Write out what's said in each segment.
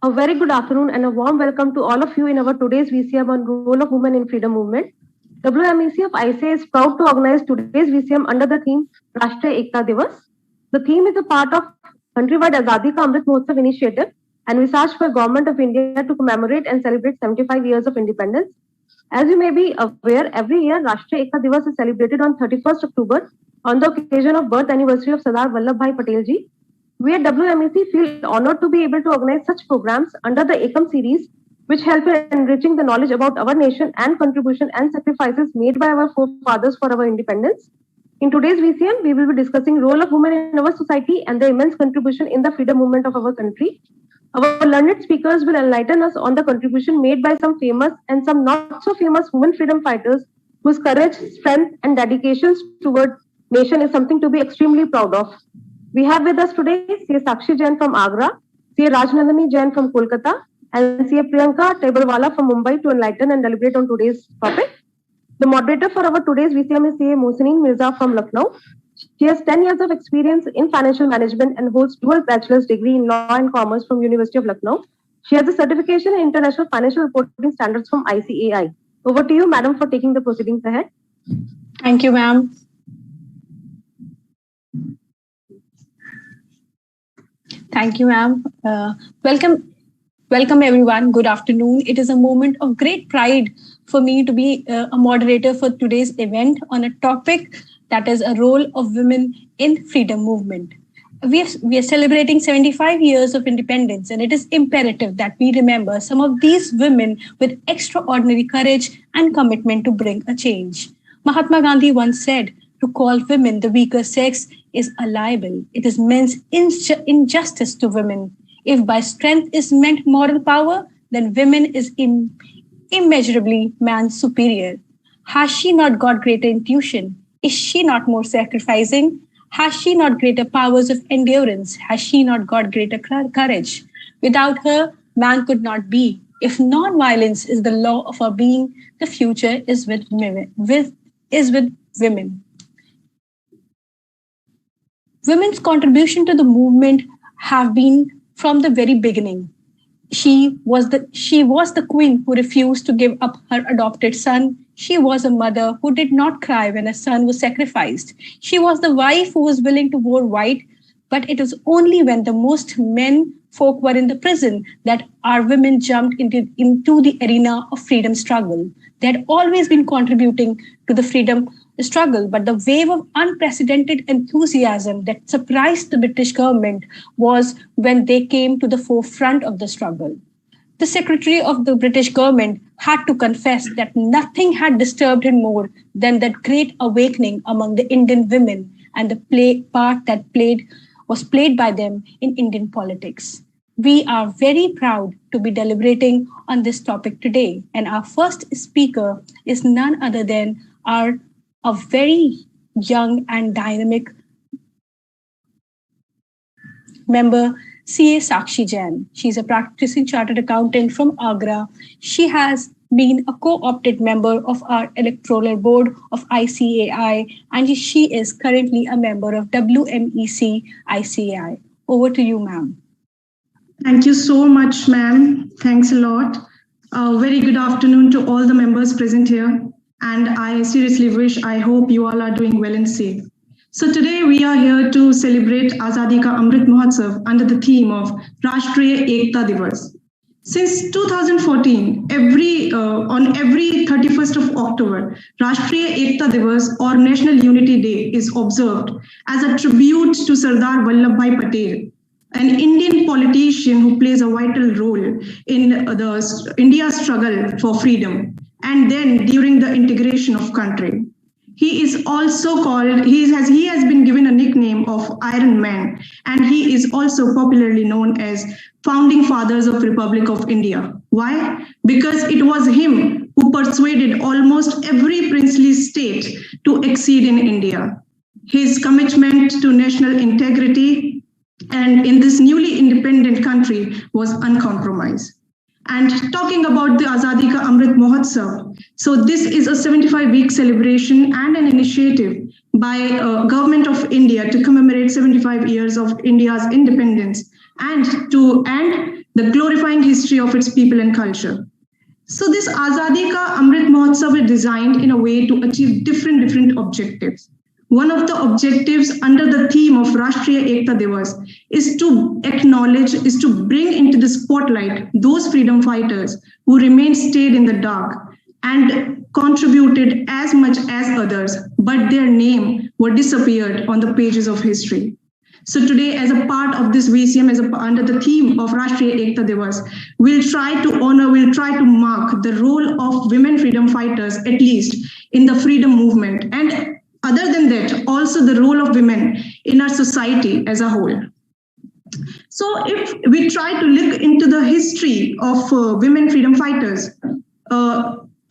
A very good afternoon and a warm welcome to all of you in our today's VCM on role of women in freedom movement. WMEC of ICA is proud to organize today's VCM under the theme Rashtriya Ekta Divas. The theme is a part of countrywide Azadi Ka Amrit Mahotsav initiative and research by Government of India to commemorate and celebrate 75 years of independence. As you may be aware, every year Rashtriya Ekta Divas is celebrated on 31st October on the occasion of birth anniversary of Sardar Vallabhbhai Patel ji. We at WMEC feel honored to be able to organize such programs under the Ekam series, which help in enriching the knowledge about our nation and contribution and sacrifices made by our forefathers for our independence. In today's VCM, we will be discussing role of women in our society and the immense contribution in the freedom movement of our country. Our learned speakers will enlighten us on the contribution made by some famous and some not so famous women freedom fighters whose courage, strength, and dedications toward nation is something to be extremely proud of. We have with us today C.A. Sakshi Jain from Agra, C.A. Rajnandani Jain from Kolkata, and C.A. Priyanka Tebalwala from Mumbai to enlighten and deliberate on today's topic. The moderator for our today's VCM is C.A. Mohsineen Mirza from Lucknow. She has 10 years of experience in financial management and holds dual bachelor's degree in law and commerce from University of Lucknow. She has a certification in international financial reporting standards from ICAI. Over to you, madam, for taking the proceedings ahead. Thank you, ma'am. Thank you, ma'am. Welcome, everyone. Good afternoon. It is a moment of great pride for me to be a moderator for today's event on a topic that is a role of women in freedom movement. We are celebrating 75 years of independence, and it is imperative that we remember some of these women with extraordinary courage and commitment to bring a change. Mahatma Gandhi once said, to call women the weaker sex is a libel. It is men's injustice to women. If by strength is meant moral power, then women is immeasurably man's superior. Has she not got greater intuition? Is she not more sacrificing? Has she not greater powers of endurance? Has she not got greater courage? Without her, man could not be. If non-violence is the law of our being, the future is with women. Women's contribution to the movement have been from the very beginning. She was the queen who refused to give up her adopted son. She was a mother who did not cry when a son was sacrificed. She was the wife who was willing to wear white, but it was only when the most men folk were in the prison that our women jumped into the arena of freedom struggle. They had always been contributing to the freedom struggle, but the wave of unprecedented enthusiasm that surprised the British government was when they came to the forefront of the struggle. The secretary of the British government had to confess that nothing had disturbed him more than that great awakening among the Indian women and the part that was played by them in Indian politics. We are very proud to be deliberating on this topic today, and our first speaker is none other than a very young and dynamic member, C.A. Sakshi Jain. She's a practicing chartered accountant from Agra. She has been a co-opted member of our electoral board of ICAI, and she is currently a member of WMEC ICAI. Over to you, ma'am. Thank you so much, ma'am. Thanks a lot. Very good afternoon to all the members present here. And I seriously I hope you all are doing well and safe. So today we are here to celebrate Azadi Ka Amrit Mahotsav under the theme of Rashtriya Ekta Divas. Since 2014, on every 31st of October, Rashtriya Ekta Divas or National Unity Day is observed as a tribute to Sardar Vallabhbhai Patel, an Indian politician who plays a vital role in India's struggle for freedom, and then during the integration of country. He is also called, he has been given a nickname of Iron Man, and he is also popularly known as Founding Fathers of Republic of India. Why? Because it was him who persuaded almost every princely state to accede in India. His commitment to national integrity and in this newly independent country was uncompromised. And talking about the Azadi Ka Amrit Mahotsav, so this is a 75-week celebration and an initiative by Government of India to commemorate 75 years of India's independence and the glorifying history of its people and culture. So this Azadi Ka Amrit Mahotsav is designed in a way to achieve different objectives. One of the objectives under the theme of Rashtriya Ekta Divas is to acknowledge, is to bring into the spotlight those freedom fighters who remained stayed in the dark and contributed as much as others, but their name were disappeared on the pages of history. So today, as a part of this VCM, under the theme of Rashtriya Ekta Divas, we'll try to honor, we'll try to mark the role of women freedom fighters, at least in the freedom movement. And other than that, also the role of women in our society as a whole. So if we try to look into the history of women freedom fighters,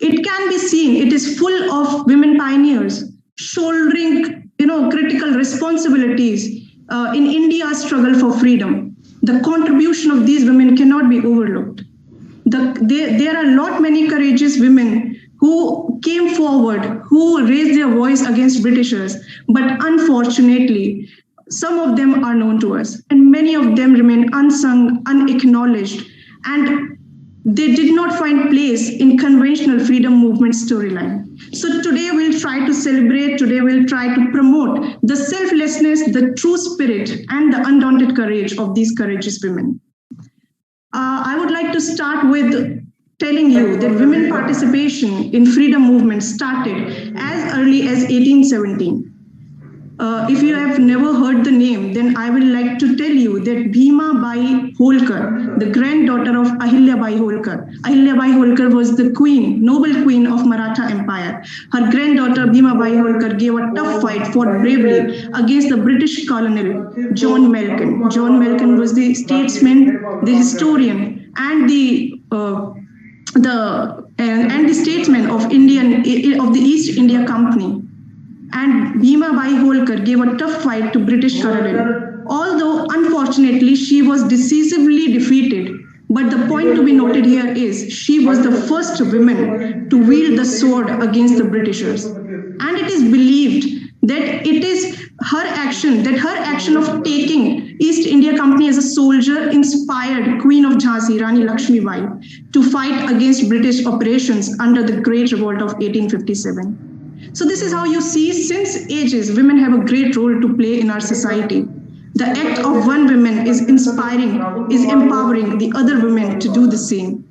it can be seen, it is full of women pioneers shouldering, critical responsibilities in India's struggle for freedom. The contribution of these women cannot be overlooked. There are not many courageous women who came forward, who raised their voice against Britishers, but unfortunately, some of them are known to us, and many of them remain unsung, unacknowledged, and they did not find place in conventional freedom movement storyline. So today we'll try to celebrate, today we'll try to promote the selflessness, the true spirit, and the undaunted courage of these courageous women. I would like to start with telling you that women participation in freedom movement started as early as 1817. If you have never heard the name, then I would like to tell you that Bhima Bai Holkar, the granddaughter of Ahilya Bai Holkar. Ahilya Bai Holkar was the queen, noble queen of Maratha Empire. Her granddaughter Bhima Bai Holkar gave a tough fight, fought bravely against the British colonel John Malcolm. John Malcolm was the statesman, the historian, and the statesman of the East India Company. And Bhima Bai Holkar gave a tough fight to British colonel. Although, unfortunately, she was decisively defeated. But the point to be noted here is she was the first woman to wield the sword against the Britishers. And it is believed that it is her action of taking East India Company as a soldier inspired Queen of Jhansi, Rani Lakshmi Bai, to fight against British operations under the Great Revolt of 1857. So this is how you see, since ages, women have a great role to play in our society. The act of one woman is inspiring, is empowering the other women to do the same.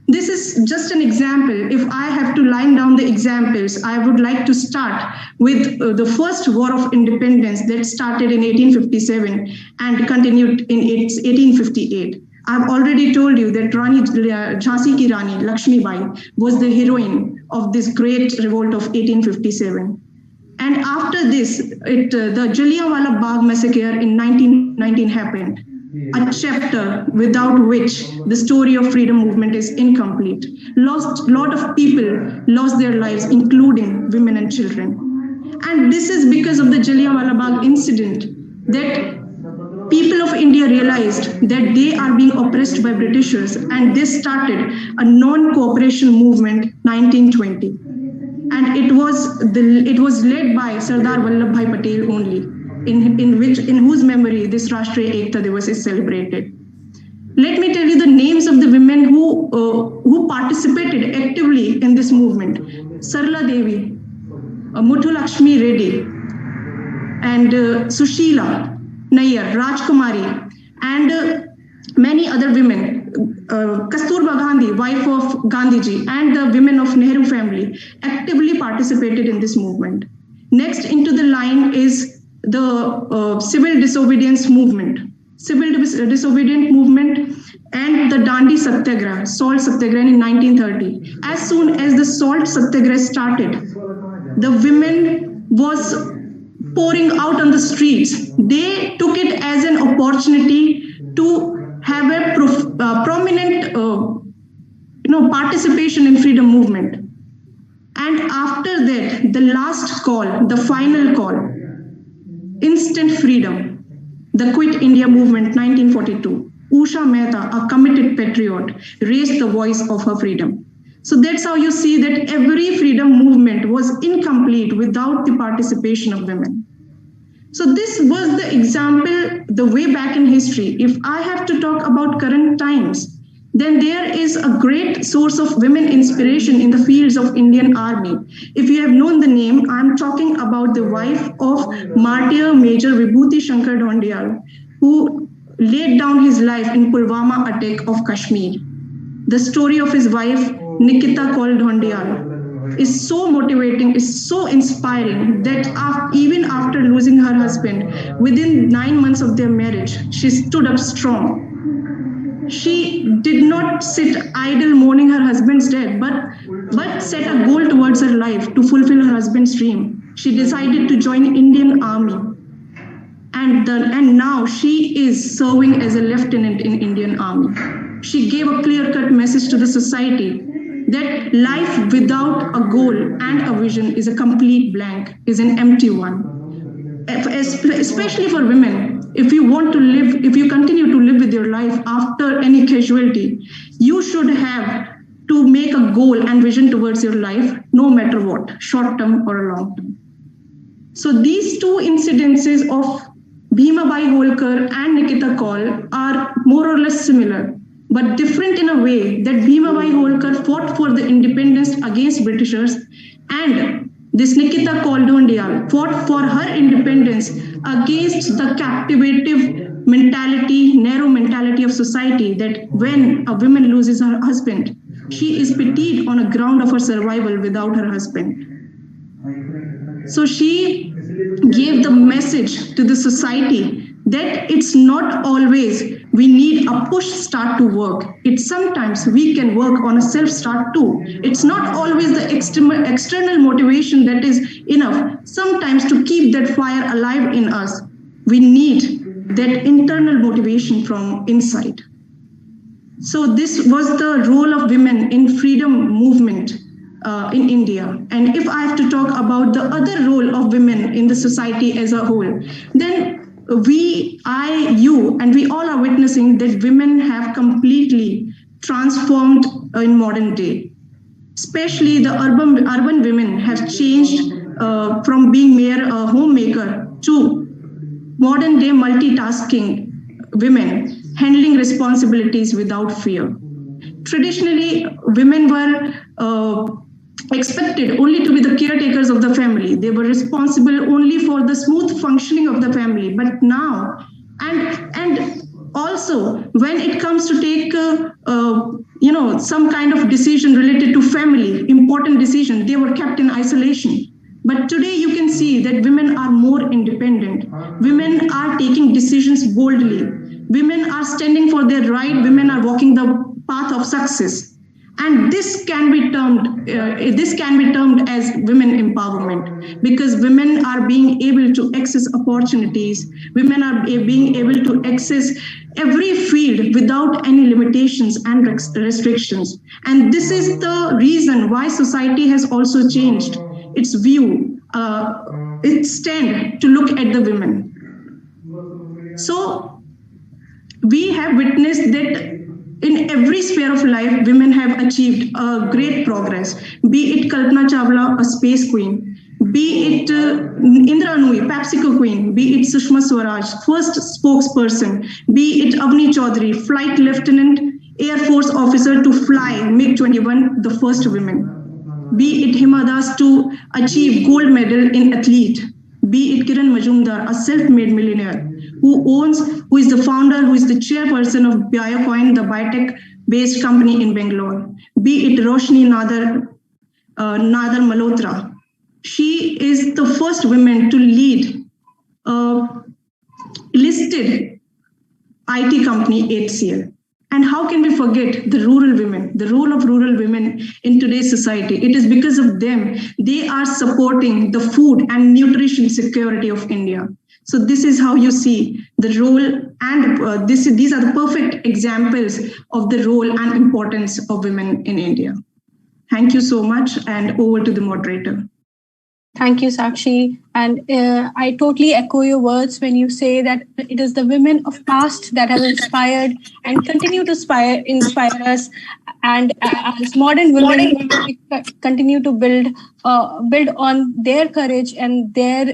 This is just an example. If I have to line down the examples, I would like to start with the first War of Independence that started in 1857 and continued in 1858. I've already told you that Jhansi Ki Rani, Lakshmi Bai, was the heroine of this great revolt of 1857. And after this, the Jallianwala Bagh massacre in 1919 happened, a chapter without which the story of freedom movement is incomplete. A lot of people lost their lives, including women and children. And this is because of the Jallianwala Bagh incident that people of India realized that they are being oppressed by Britishers, and this started a non-cooperation movement 1920. And it was led by Sardar Vallabhbhai Patel only, in whose memory this Rashtriya Ekta Divas is celebrated. Let me tell you the names of the women who participated actively in this movement. Sarla Devi, Muthu Lakshmi Reddy, and Sushila Nayyar, Rajkumari, and many other women. Kasturba Gandhi, wife of Gandhiji, and the women of Nehru family actively participated in this movement. Next into the line is the civil disobedience movement. Civil disobedient movement and the Dandi Satyagraha, Salt Satyagraha in 1930. As soon as the Salt Satyagraha started, the women was pouring out on the streets. They took it as an opportunity to have a prominent participation in freedom movement. And after that, the last call, the final call, instant freedom, the Quit India movement 1942. Usha Mehta, a committed patriot, raised the voice of her freedom. So that's how you see that every freedom movement was incomplete without the participation of women. So this was the example, the way back in history. If I have to talk about current times, then there is a great source of women inspiration in the fields of Indian Army. If you have known the name, I'm talking about the wife of Martyr Major Vibhuti Shankar Dhondiyal, who laid down his life in Pulwama attack of Kashmir. The story of his wife, Nikita Kaul Dhondiyal, is so motivating, is so inspiring that even after losing her husband, within 9 months of their marriage, she stood up strong. She did not sit idle mourning her husband's death, but set a goal towards her life to fulfill her husband's dream. She decided to join Indian Army. And now she is serving as a lieutenant in Indian Army. She gave a clear-cut message to the society that life without a goal and a vision is a complete blank, is an empty one. Especially for women, if you want to live, if you continue to live with your life after any casualty, you should have to make a goal and vision towards your life, no matter what, short term or long term. So these two incidences of Bhimabai Holkar and Nikita Kaul are more or less similar, but different in a way that Bhimabai Holkar fought for the independence against Britishers, and this Nikita Kaul Dhondiyal fought for her independence against the captivative mentality, narrow mentality of society that when a woman loses her husband, she is pitied on a ground of her survival without her husband. So she gave the message to the society that it's not always we need a push start to work. It's sometimes we can work on a self start too. It's not always the external motivation that is enough. Sometimes to keep that fire alive in us, we need that internal motivation from inside. So this was the role of women in freedom movement in India. And if I have to talk about the other role of women in the society as a whole, then we all are witnessing that women have completely transformed in modern day. Especially the urban women have changed from being mere homemaker to modern day multitasking women, handling responsibilities without fear. Traditionally, women were expected only to be the caretakers of the family. They were responsible only for the smooth functioning of the family. But now, and also when it comes to take some kind of decision related to family, important decision, they were kept in isolation. But today you can see that women are more independent. Women are taking decisions boldly. Women are standing for their right. Women are walking the path of success. And this can be termed as women empowerment, because women are being able to access opportunities. Women are being able to access every field without any limitations and restrictions. And this is the reason why society has also changed its view, its stand to look at the women. So we have witnessed that in every sphere of life, women have achieved great progress, be it Kalpana Chawla, a space queen, be it Indra Nooyi, PepsiCo queen, be it Sushma Swaraj, first spokesperson, be it Avni Chaudhary, flight lieutenant, Air Force officer to fly MiG-21, the first women, be it Hima Das to achieve gold medal in athlete, be it Kiran Majumdar, a self-made millionaire, who is the founder, who is the chairperson of Biocoin, the biotech-based company in Bangalore. Be it Roshni Nadar Malhotra. She is the first woman to lead a listed IT company, HCL. And how can we forget the rural women, the role of rural women in today's society? It is because of them. They are supporting the food and nutrition security of India. So this is how you see the role, and these are the perfect examples of the role and importance of women in India. Thank you so much, and over to the moderator. Thank you, Sakshi. And I totally echo your words when you say that it is the women of past that have inspired and continue to inspire us. And as modern women, we continue to build on their courage and their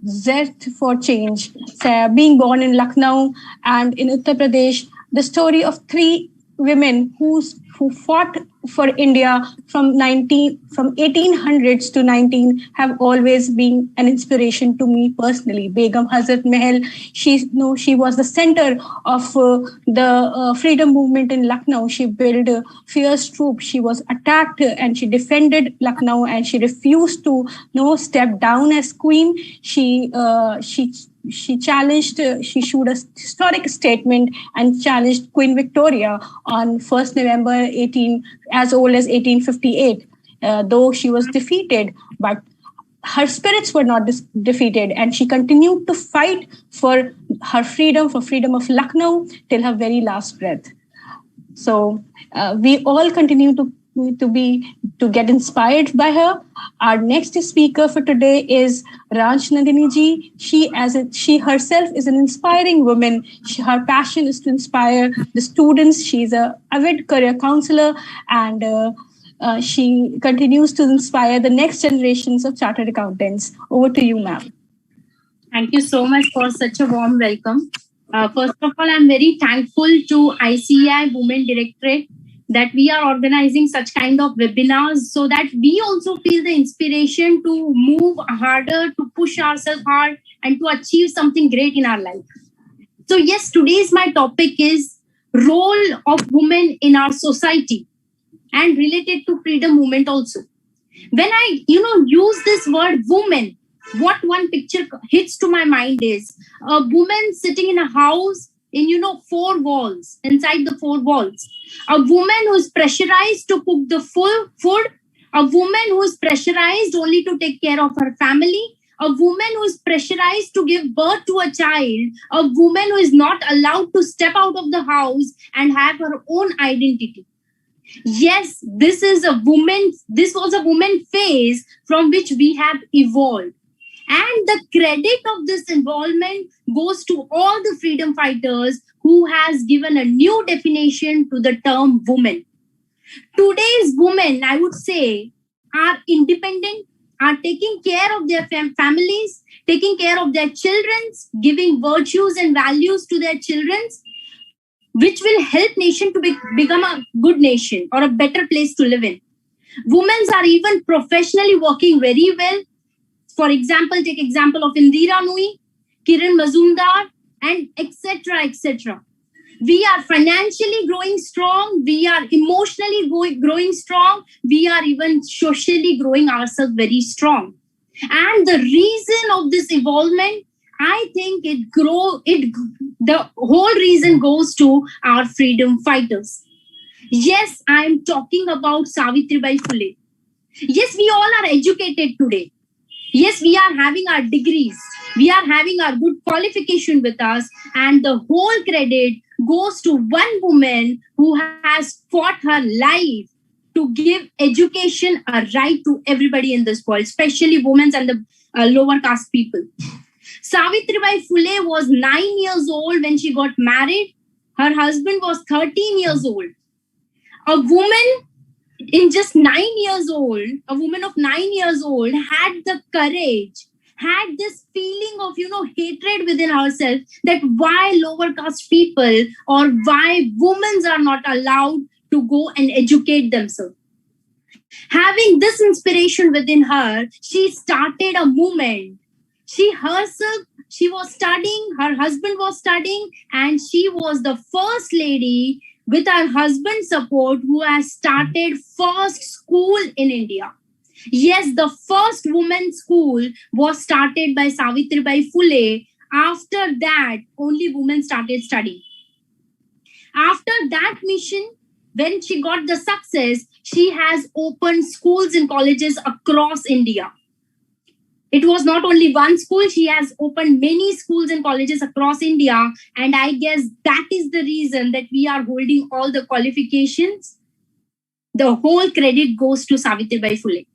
zest for change. So, being born in Lucknow and in Uttar Pradesh, the story of three women who fought for India from 1800s to 19 have always been an inspiration to me personally. Begum Hazrat Mahal, she was the center of the freedom movement in Lucknow. She built fierce troops. She was attacked and she defended Lucknow, and she refused to step down as queen. She challenged, she issued a historic statement and challenged Queen Victoria on 1st November as old as 1858. Though she was defeated, but her spirits were not defeated, and she continued to fight for her freedom, for freedom of Lucknow till her very last breath. So we all continue to get inspired by her. Our next speaker for today is Ranch Nandini ji. She herself is an inspiring woman. Her passion is to inspire the students. She's an avid career counselor, and she continues to inspire the next generations of chartered accountants. Over to you, ma'am. Thank you so much for such a warm welcome. First of all, I'm very thankful to ICAI Women Directorate that we are organizing such kind of webinars so that we also feel the inspiration to move harder, to push ourselves hard, and to achieve something great in our life. So yes, today's my topic is role of women in our society and related to freedom movement also. When I, use this word woman, what one picture hits to my mind is a woman sitting in a house in, 4 walls, inside the 4 walls. A woman who is pressurized to cook the full food, a woman who is pressurized only to take care of her family, a woman who is pressurized to give birth to a child, a woman who is not allowed to step out of the house and have her own identity. Yes, this was a woman phase from which we have evolved. And the credit of this involvement goes to all the freedom fighters who has given a new definition to the term woman. Today's women, I would say, are independent, are taking care of their families, taking care of their children, giving virtues and values to their children, which will help nation to become a good nation or a better place to live in. Women are even professionally working very well. For example, take example of Indira Nui, Kiran Mazumdar, and etc., etc. We are financially growing strong. We are emotionally growing strong. We are even socially growing ourselves very strong. And the reason of this evolvement, I think the whole reason goes to our freedom fighters. Yes, I am talking about Savitribai Phule. Yes, we all are educated today. Yes, we are having our degrees. We are having our good qualification with us. And the whole credit goes to one woman who has fought her life to give education a right to everybody in this world, especially women and the lower caste people. Savitribai Phule was 9 years old when she got married. Her husband was 13 years old. A woman in just 9 years old, a woman of 9 years old had the courage, had this feeling of, hatred within herself that why lower caste people or why women are not allowed to go and educate themselves. Having this inspiration within her, she started a movement. She was studying, her husband was studying, and she was the first lady with her husband's support who has started first school in India. Yes, the first women's school was started by Savitribai Phule. After that, only women started studying. After that mission, when she got the success, she has opened schools and colleges across India. It was not only one school, she has opened many schools and colleges across India. And I guess that is the reason that we are holding all the qualifications. The whole credit goes to Savitribai Phule.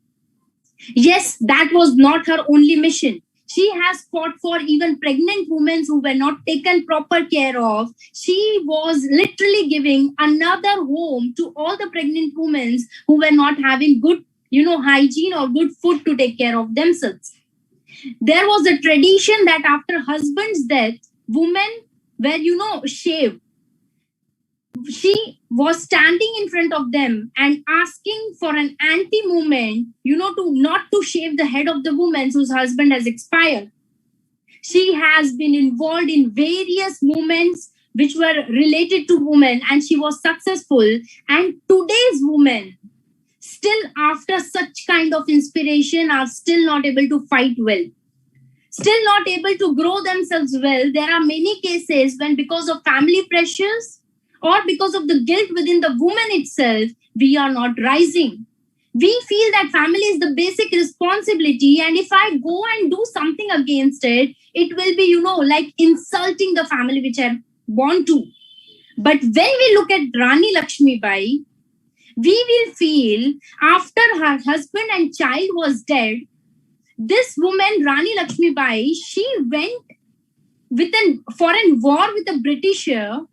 Yes, that was not her only mission. She has fought for even pregnant women who were not taken proper care of. She was literally giving another home to all the pregnant women who were not having good, hygiene or good food to take care of themselves. There was a tradition that after husband's death, women were, shaved. She was standing in front of them and asking for an anti-movement, to not to shave the head of the woman whose husband has expired. She has been involved in various movements which were related to women, and she was successful. And today's women, still after such kind of inspiration, are still not able to fight well, still not able to grow themselves well. There are many cases when, because of family pressures or because of the guilt within the woman itself, we are not rising. We feel that family is the basic responsibility, and if I go and do something against it, it will be, like insulting the family which I'm born to. But when we look at Rani Lakshmibai, we will feel after her husband and child was dead, this woman, Rani Lakshmibai, she went with a foreign war with a Britisher.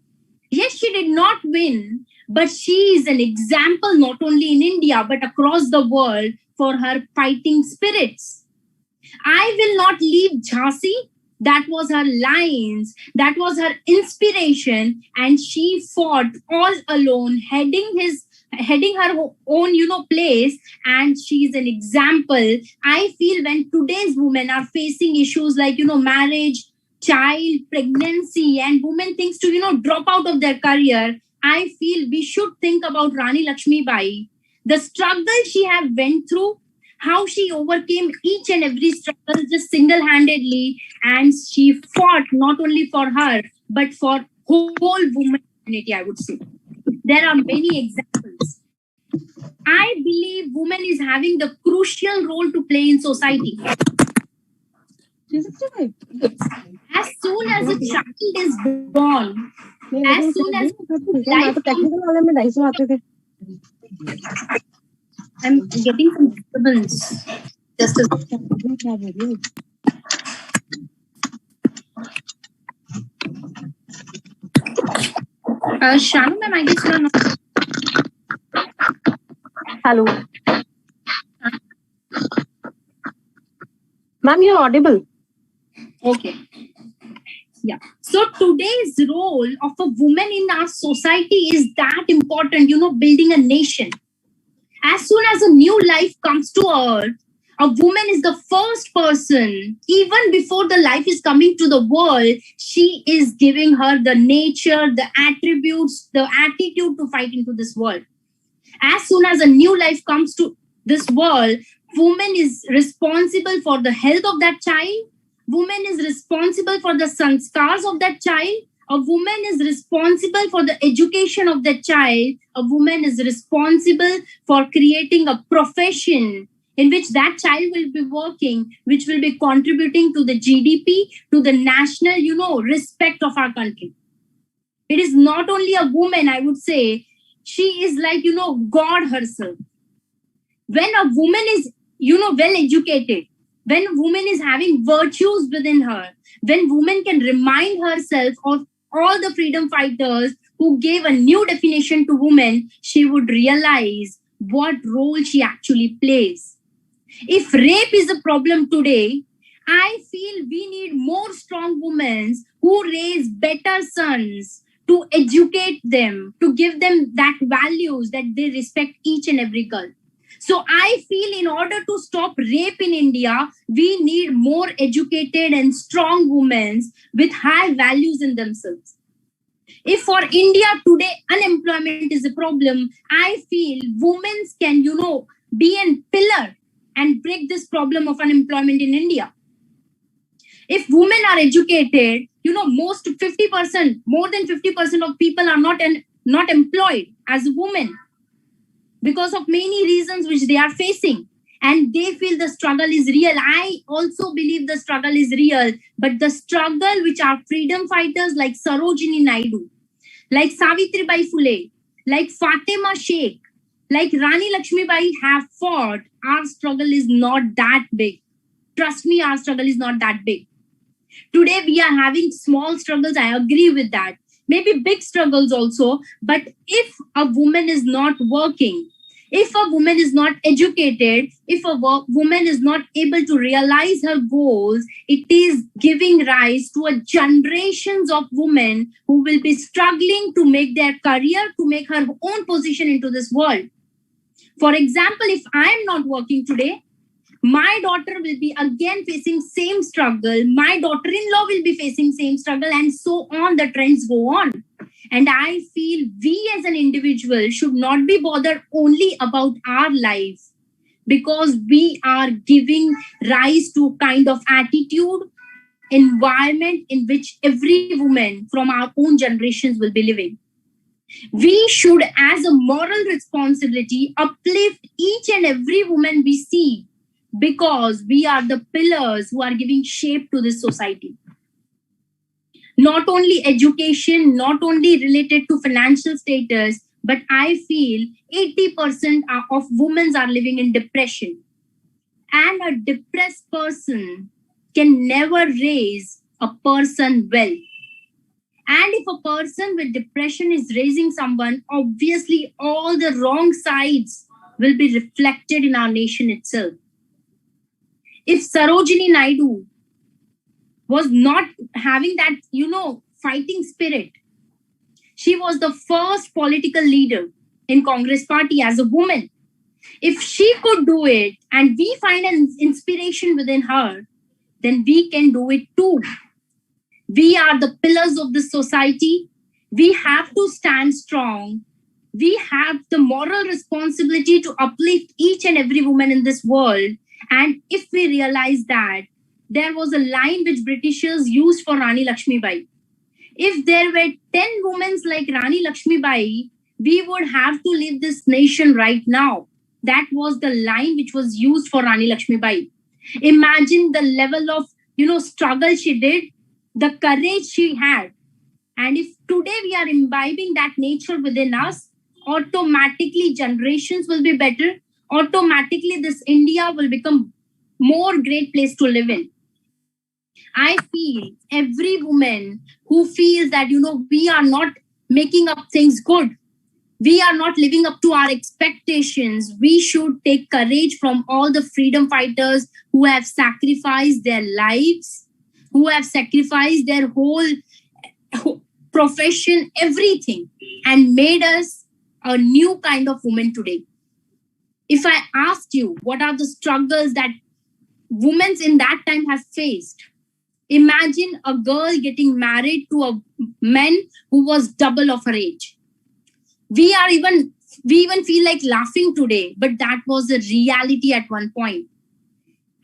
Yes, she did not win, but she is an example not only in India, but across the world for her fighting spirits. I will not leave Jhansi. That was her lines. That was her inspiration. And she fought all alone, heading her own, place. And she is an example. I feel when today's women are facing issues like, marriage, child, pregnancy, and women things to, drop out of their career, I feel we should think about Rani Lakshmibai, the struggle she had went through, how she overcame each and every struggle just single-handedly, and she fought not only for her, but for whole women community, I would say. There are many examples. I believe women is having the crucial role to play in society. As soon as a child is born, as soon as life comes, I'm getting some disturbance. Just a Shanu ma'am, I guess you are not. Hello. Ma'am, you're audible. Okay. Yeah. So today's role of a woman in our society is that important, building a nation. As soon as a new life comes to earth, a woman is the first person, even before the life is coming to the world, she is giving her the nature, the attributes, the attitude to fight into this world. As soon as a new life comes to this world, woman is responsible for the health of that child. Woman is responsible for the sanskars of that child. A woman is responsible for the education of the child. A woman is responsible for creating a profession in which that child will be working, which will be contributing to the GDP, to the national, respect of our country. It is not only a woman, I would say, she is like, God herself. When a woman is, well educated, when woman is having virtues within her, when woman can remind herself of all the freedom fighters who gave a new definition to women, she would realize what role she actually plays. If rape is a problem today, I feel we need more strong women who raise better sons, to educate them, to give them that values that they respect each and every girl. So I feel in order to stop rape in India, we need more educated and strong women with high values in themselves. If for India today unemployment is a problem, I feel women can, be a pillar and break this problem of unemployment in India. If women are educated, most 50%, more than 50% of people are not employed as women because of many reasons which they are facing. And they feel the struggle is real. I also believe the struggle is real. But the struggle which our freedom fighters like Sarojini Naidu, like Savitribai Phule, like Fatima Sheikh, like Rani Lakshmibai have fought, our struggle is not that big. Trust me, our struggle is not that big. Today, we are having small struggles. I agree with that. Maybe big struggles also. But if a woman is not working, if a woman is not educated, if a woman is not able to realize her goals, it is giving rise to a generations of women who will be struggling to make their career, to make her own position into this world. For example, if I am not working today, my daughter will be again facing same struggle. My daughter-in-law will be facing same struggle, and so on. The trends go on. And I feel we as an individual should not be bothered only about our life, because we are giving rise to kind of attitude, environment in which every woman from our own generations will be living. We should, as a moral responsibility, uplift each and every woman we see, because we are the pillars who are giving shape to this society. Not only education, not only related to financial status, but I feel 80% of women are living in depression. And a depressed person can never raise a person well. And if a person with depression is raising someone, obviously all the wrong sides will be reflected in our nation itself. If Sarojini Naidu was not having that, fighting spirit, she was the first political leader in Congress party as a woman. If she could do it and we find an inspiration within her, then we can do it too. We are the pillars of this society. We have to stand strong. We have the moral responsibility to uplift each and every woman in this world. And if we realize that, there was a line which Britishers used for Rani Lakshmibai. If there were 10 women like Rani Lakshmibai, we would have to leave this nation right now. That was the line which was used for Rani Lakshmibai. Imagine the level of, struggle she did, the courage she had. And if today we are imbibing that nature within us, automatically generations will be better. Automatically this India will become more great place to live in. I feel every woman who feels that, we are not making up things good, we are not living up to our expectations, we should take courage from all the freedom fighters who have sacrificed their lives, who have sacrificed their whole profession, everything, and made us a new kind of woman today. If I asked you what are the struggles that women in that time have faced, imagine a girl getting married to a man who was double of her age. We even feel like laughing today, but that was the reality at one point.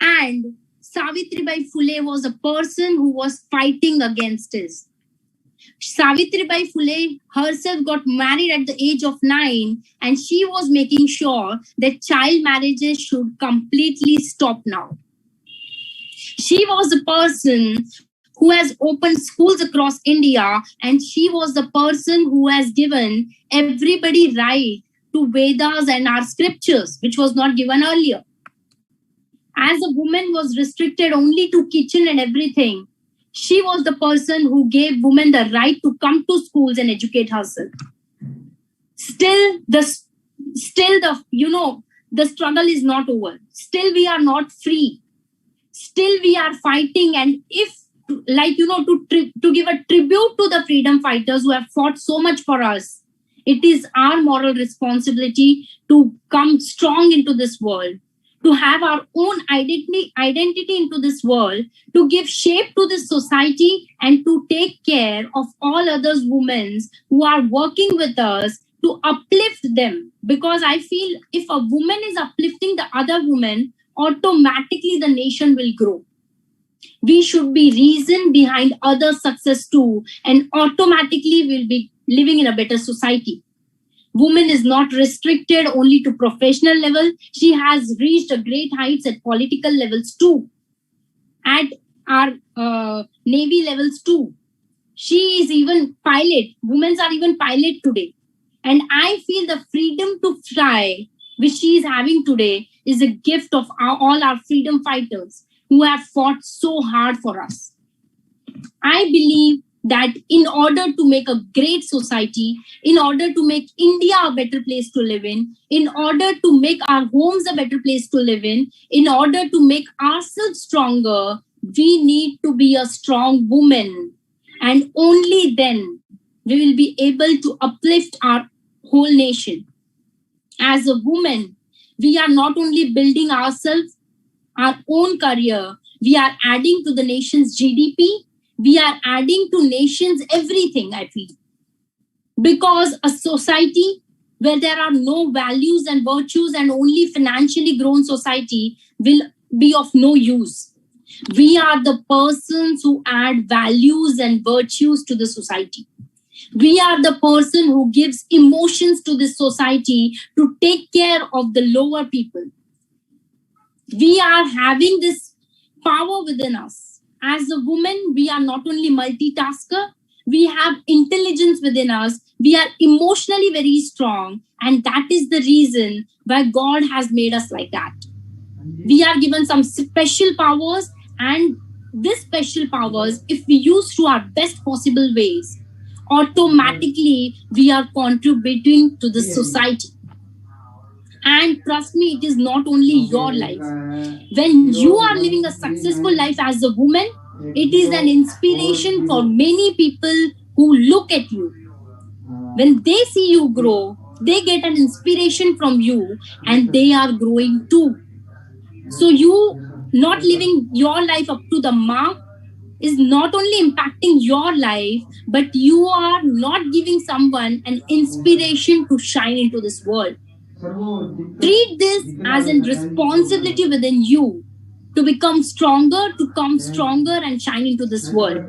And Savitribai Phule was a person who was fighting against this. Savitribai Phule herself got married at the age of 9, and she was making sure that child marriages should completely stop now. She was the person who has opened schools across India, and she was the person who has given everybody right to Vedas and our scriptures, which was not given earlier. As a woman was restricted only to kitchen and everything, she was the person who gave women the right to come to schools and educate herself. Still the struggle is not over. Still we are not free. Still we are fighting, and if to give a tribute to the freedom fighters who have fought so much for us, it is our moral responsibility to come strong into this world, to have our own identity into this world, to give shape to this society, and to take care of all others women who are working with us, to uplift them. Because I feel if a woman is uplifting the other woman, automatically the nation will grow. We should be reason behind other success too, and automatically we'll be living in a better society. Woman is not restricted only to professional level. She has reached a great heights at political levels too, at our Navy levels too. She is even pilot. Women are even pilot today. And I feel the freedom to fly, which she is having today, is a gift of all our freedom fighters who have fought so hard for us. I believe that in order to make a great society, in order to make India a better place to live in order to make our homes a better place to live in order to make ourselves stronger, we need to be a strong woman. And only then we will be able to uplift our whole nation. As a woman, we are not only building ourselves, our own career, we are adding to the nation's GDP, we are adding to nations everything, I feel. Because a society where there are no values and virtues and only financially grown society will be of no use. We are the persons who add values and virtues to the society. We are the person who gives emotions to this society to take care of the lower people. We are having this power within us. As a woman, we are not only multitasker, we have intelligence within us. We are emotionally very strong. And that is the reason why God has made us like that. We are given some special powers, and these special powers, if we use to our best possible ways, automatically we are contributing to the society. And trust me, it is not only your life. When you are living a successful life as a woman, it is an inspiration for many people who look at you. When they see you grow, they get an inspiration from you and they are growing too. So you not living your life up to the mark is not only impacting your life, but you are not giving someone an inspiration to shine into this world. Treat this as a responsibility within you to become stronger, to come stronger and shine into this world.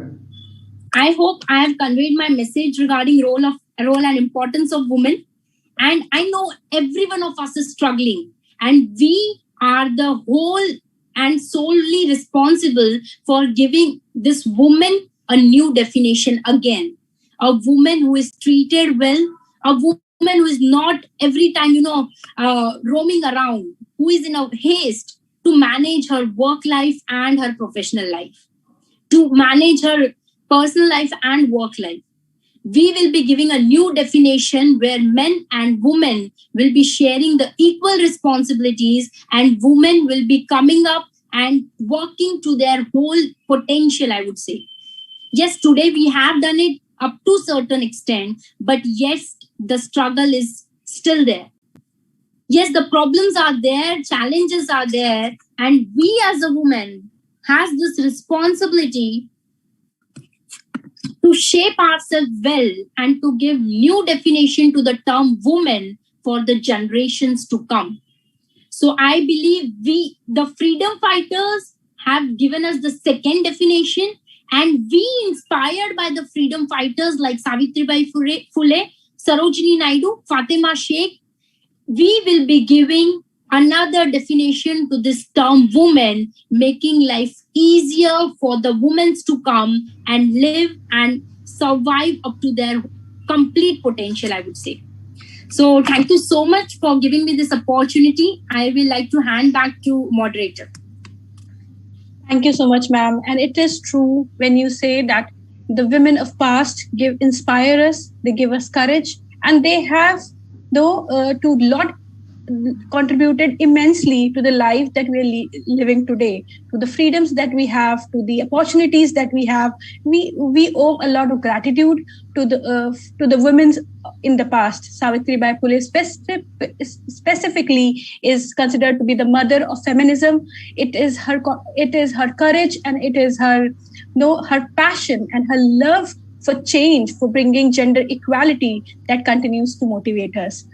I hope I have conveyed my message regarding role and importance of women. And I know every one of us is struggling, and we are the whole and solely responsible for giving this woman a new definition again. A woman who is treated well, a woman who is not every time, roaming around, who is in a haste to manage her work life and her professional life, to manage her personal life and work life. We will be giving a new definition where men and women will be sharing the equal responsibilities, and women will be coming up and working to their whole potential, I would say. Yes, today we have done it up to a certain extent, but yes, the struggle is still there. Yes, the problems are there, challenges are there, and we as a woman has this responsibility to shape ourselves well and to give new definition to the term woman for the generations to come. So I believe the freedom fighters, have given us the second definition, and we, inspired by the freedom fighters like Savitribai Phule, Sarojini Naidu, Fatima Sheikh, we will be giving another definition to this term woman, making life easier for the women to come and live and survive up to their complete potential, I would say. So thank you so much for giving me this opportunity. I will like to hand back to moderator. Thank you so much, ma'am. And it is true when you say that the women of past inspire us, they give us courage, and they have contributed immensely to the life that we are living today, to the freedoms that we have, to the opportunities that we have. We owe a lot of gratitude to the women in the past. Savitribai Phule specifically is considered to be the mother of feminism. It is her courage, and it is her passion and her love for change, for bringing gender equality that continues to motivate us.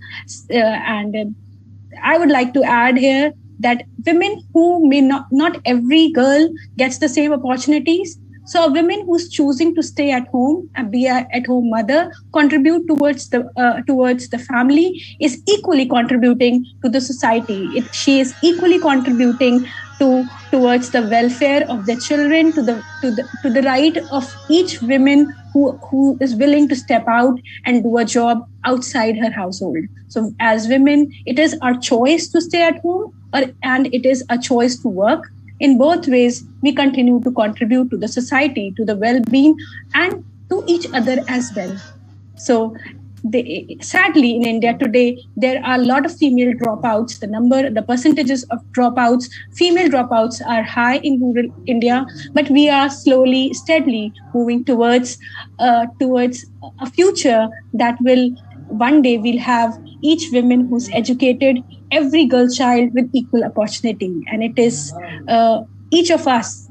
I would like to add here that women who may not every girl gets the same opportunities. So a woman who's choosing to stay at home and be an at-home mother, contribute towards the family, is equally contributing to the society. She is equally contributing towards the welfare of their children, to the right of each woman who is willing to step out and do a job outside her household. So as women, it is our choice to stay at home, and it is a choice to work. In both ways, we continue to contribute to the society, to the well-being, and to each other as well. So sadly, in India today, there are a lot of female dropouts. The percentages of dropouts, female dropouts, are high in rural India, but we are slowly, steadily moving towards a future that will one day we'll have each woman who's educated, every girl child with equal opportunity, and it is each of us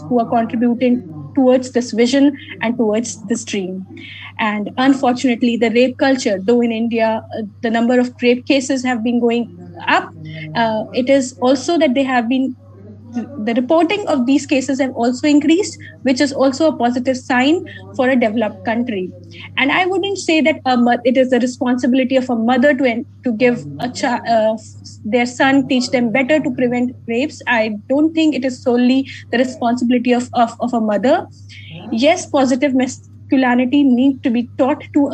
who are contributing towards this vision and towards this dream. And unfortunately, the rape culture, though in India the number of rape cases have been going up, it is also that the reporting of these cases have also increased, which is also a positive sign for a developed country. And I wouldn't say that it is the responsibility of a mother to give their son, teach them better to prevent rapes. I don't think it is solely the responsibility of a mother. Yes, positive masculinity needs to be taught to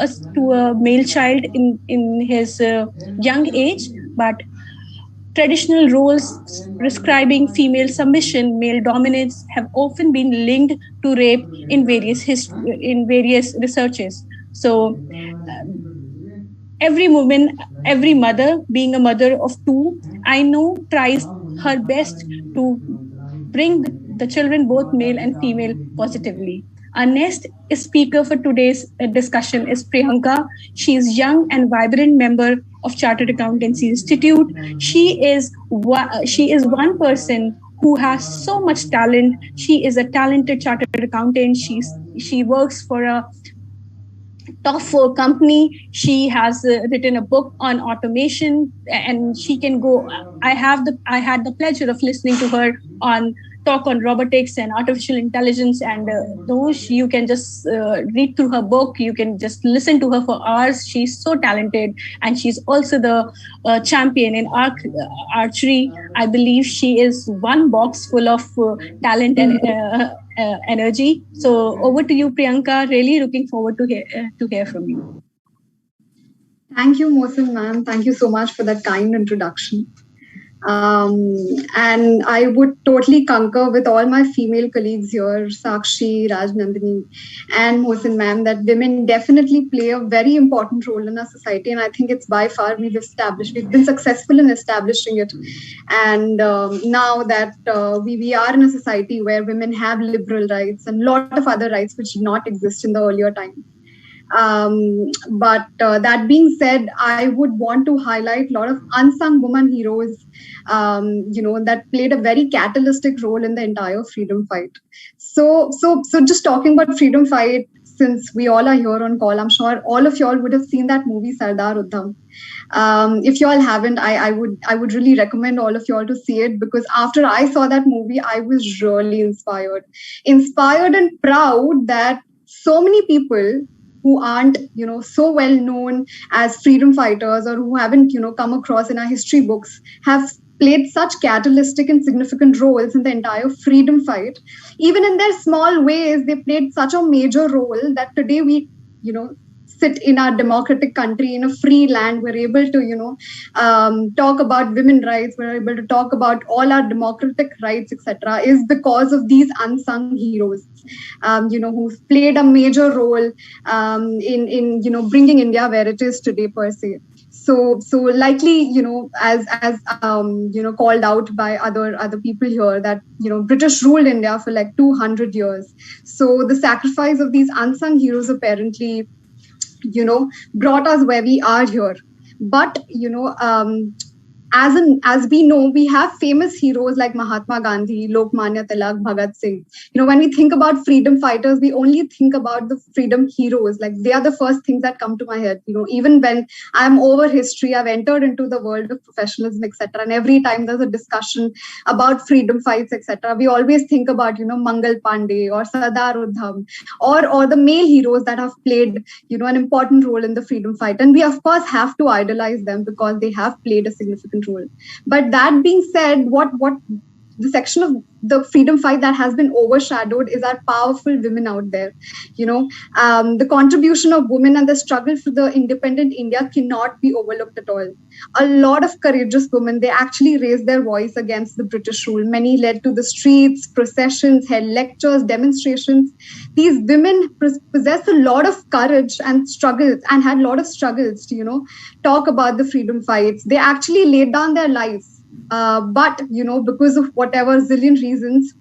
a male child in his young age, but traditional roles prescribing female submission, male dominance have often been linked to rape in various researches. So every woman, every mother, being a mother of two, I know tries her best to bring the children, both male and female, positively. Our next speaker for today's discussion is Priyanka. She is young and vibrant member of Chartered Accountancy Institute. She is one person who has so much talent. She is a talented chartered accountant. She works for a top 4 company. She has written a book on automation, and she can go. I had the pleasure of listening to her on talk on robotics and artificial intelligence, and those you can just read through her book. You can just listen to her for hours. She's so talented, and she's also the champion in archery. I believe she is one box full of talent and energy. So over to you, Priyanka. Really looking forward to hear from you. Thank you, Mohsin ma'am. Thank you so much for that kind introduction. And I would totally concur with all my female colleagues here, Sakshi, Rajnandini, and Mohsin ma'am, that women definitely play a very important role in our society. And I think it's by far we've been successful in establishing it. And now that we are in a society where women have liberal rights and a lot of other rights which did not exist in the earlier time. But that being said, I would want to highlight a lot of unsung woman heroes, that played a very catalytic role in the entire freedom fight. So just talking about freedom fight, since we all are here on call, I'm sure all of y'all would have seen that movie Sardar Udham. If y'all haven't, I would really recommend all of y'all to see it, because after I saw that movie, I was really inspired and proud that so many people who aren't, so well known as freedom fighters, or who haven't, come across in our history books, have played such catalytic and significant roles in the entire freedom fight. Even in their small ways, they played such a major role that today we, sit in our democratic country in a free land. We're able to, talk about women's rights. We're able to talk about all our democratic rights, etc. Is because of these unsung heroes, who've played a major role in bringing India where it is today per se. So likely, as called out by other people here, that, British ruled India for like 200 years. So the sacrifice of these unsung heroes apparently, brought us where we are here. But, as we know, we have famous heroes like Mahatma Gandhi, Lokmanya Tilak, Bhagat Singh. When we think about freedom fighters, we only think about the freedom heroes. Like, they are the first things that come to my head. Even when I'm over history, I've entered into the world of professionalism, etc. And every time there's a discussion about freedom fights, etc., we always think about, Mangal Pandey or Sardar Udham or the male heroes that have played, an important role in the freedom fight. And we, of course, have to idolize them because they have played a significant important role. But that being said, what the section of the freedom fight that has been overshadowed is our powerful women out there. The contribution of women and the struggle for the independent India cannot be overlooked at all. A lot of courageous women, they actually raised their voice against the British rule. Many led to the streets, processions, held lectures, demonstrations. These women possess a lot of courage and struggles, and had a lot of struggles to, talk about the freedom fights. They actually laid down their lives. But because of whatever zillion reasons,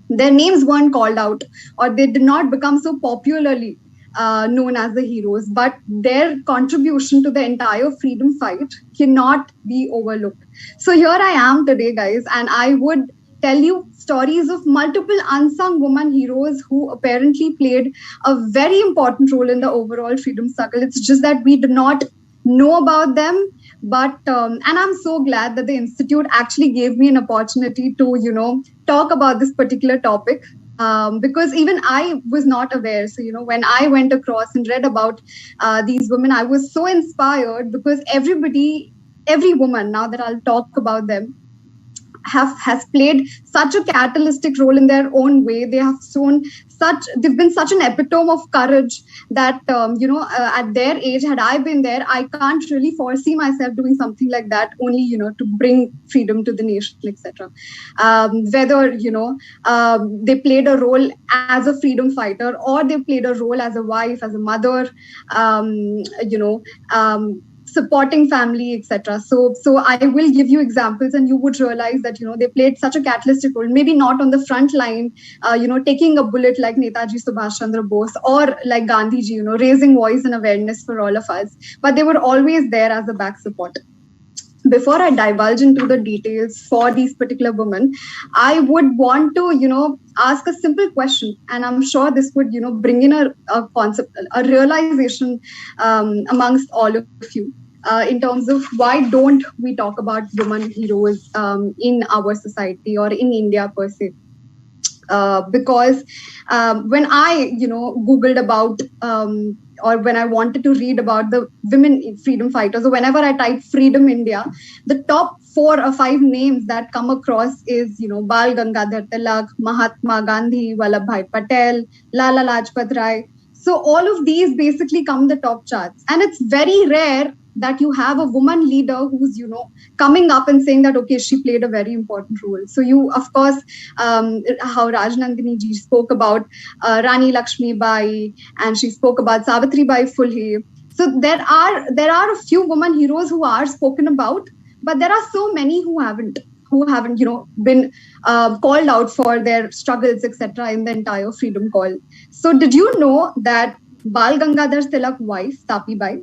their names weren't called out, or they did not become so popularly known as the heroes. But their contribution to the entire freedom fight cannot be overlooked. So here I am today, guys, and I would tell you stories of multiple unsung women heroes who apparently played a very important role in the overall freedom struggle. It's just that we do not know about them. But and I'm so glad that the Institute actually gave me an opportunity to, talk about this particular topic, because even I was not aware. So, when I went across and read about these women, I was so inspired, because every woman, now that I'll talk about them, has played such a catalytic role in their own way. They have they've been such an epitome of courage that, at their age, had I been there, I can't really foresee myself doing something like that, only, to bring freedom to the nation, etc. Whether, they played a role as a freedom fighter, or they played a role as a wife, as a mother, supporting family, etc. So I will give you examples, and you would realize that, they played such a catalytic role, maybe not on the front line, taking a bullet like Netaji Subhash Chandra Bose, or like Gandhiji, raising voice and awareness for all of us. But they were always there as a back support. Before I divulge into the details for these particular women, I would want to, ask a simple question, and I'm sure this would, bring in a concept, a realization amongst all of you. In terms of why don't we talk about women heroes in our society or in India per se? Because when I, Googled about or when I wanted to read about the women freedom fighters, or whenever I type Freedom India, the top 4 or 5 names that come across is, Bal Gangadhar Tilak, Mahatma Gandhi, Vallabhbhai Patel, Lala Lajpat Rai. So all of these basically come the top charts. And it's very rare that you have a woman leader who's, coming up and saying that, okay, she played a very important role. So you, of course, how Rajnandini ji spoke about Rani Lakshmi Bai, and she spoke about Savitri Bai Phule. So there are a few women heroes who are spoken about, but there are so many who haven't, been called out for their struggles, etc. in the entire freedom call. So did you know that Bal Gangadhar Tilak's wife, Tapi Bai,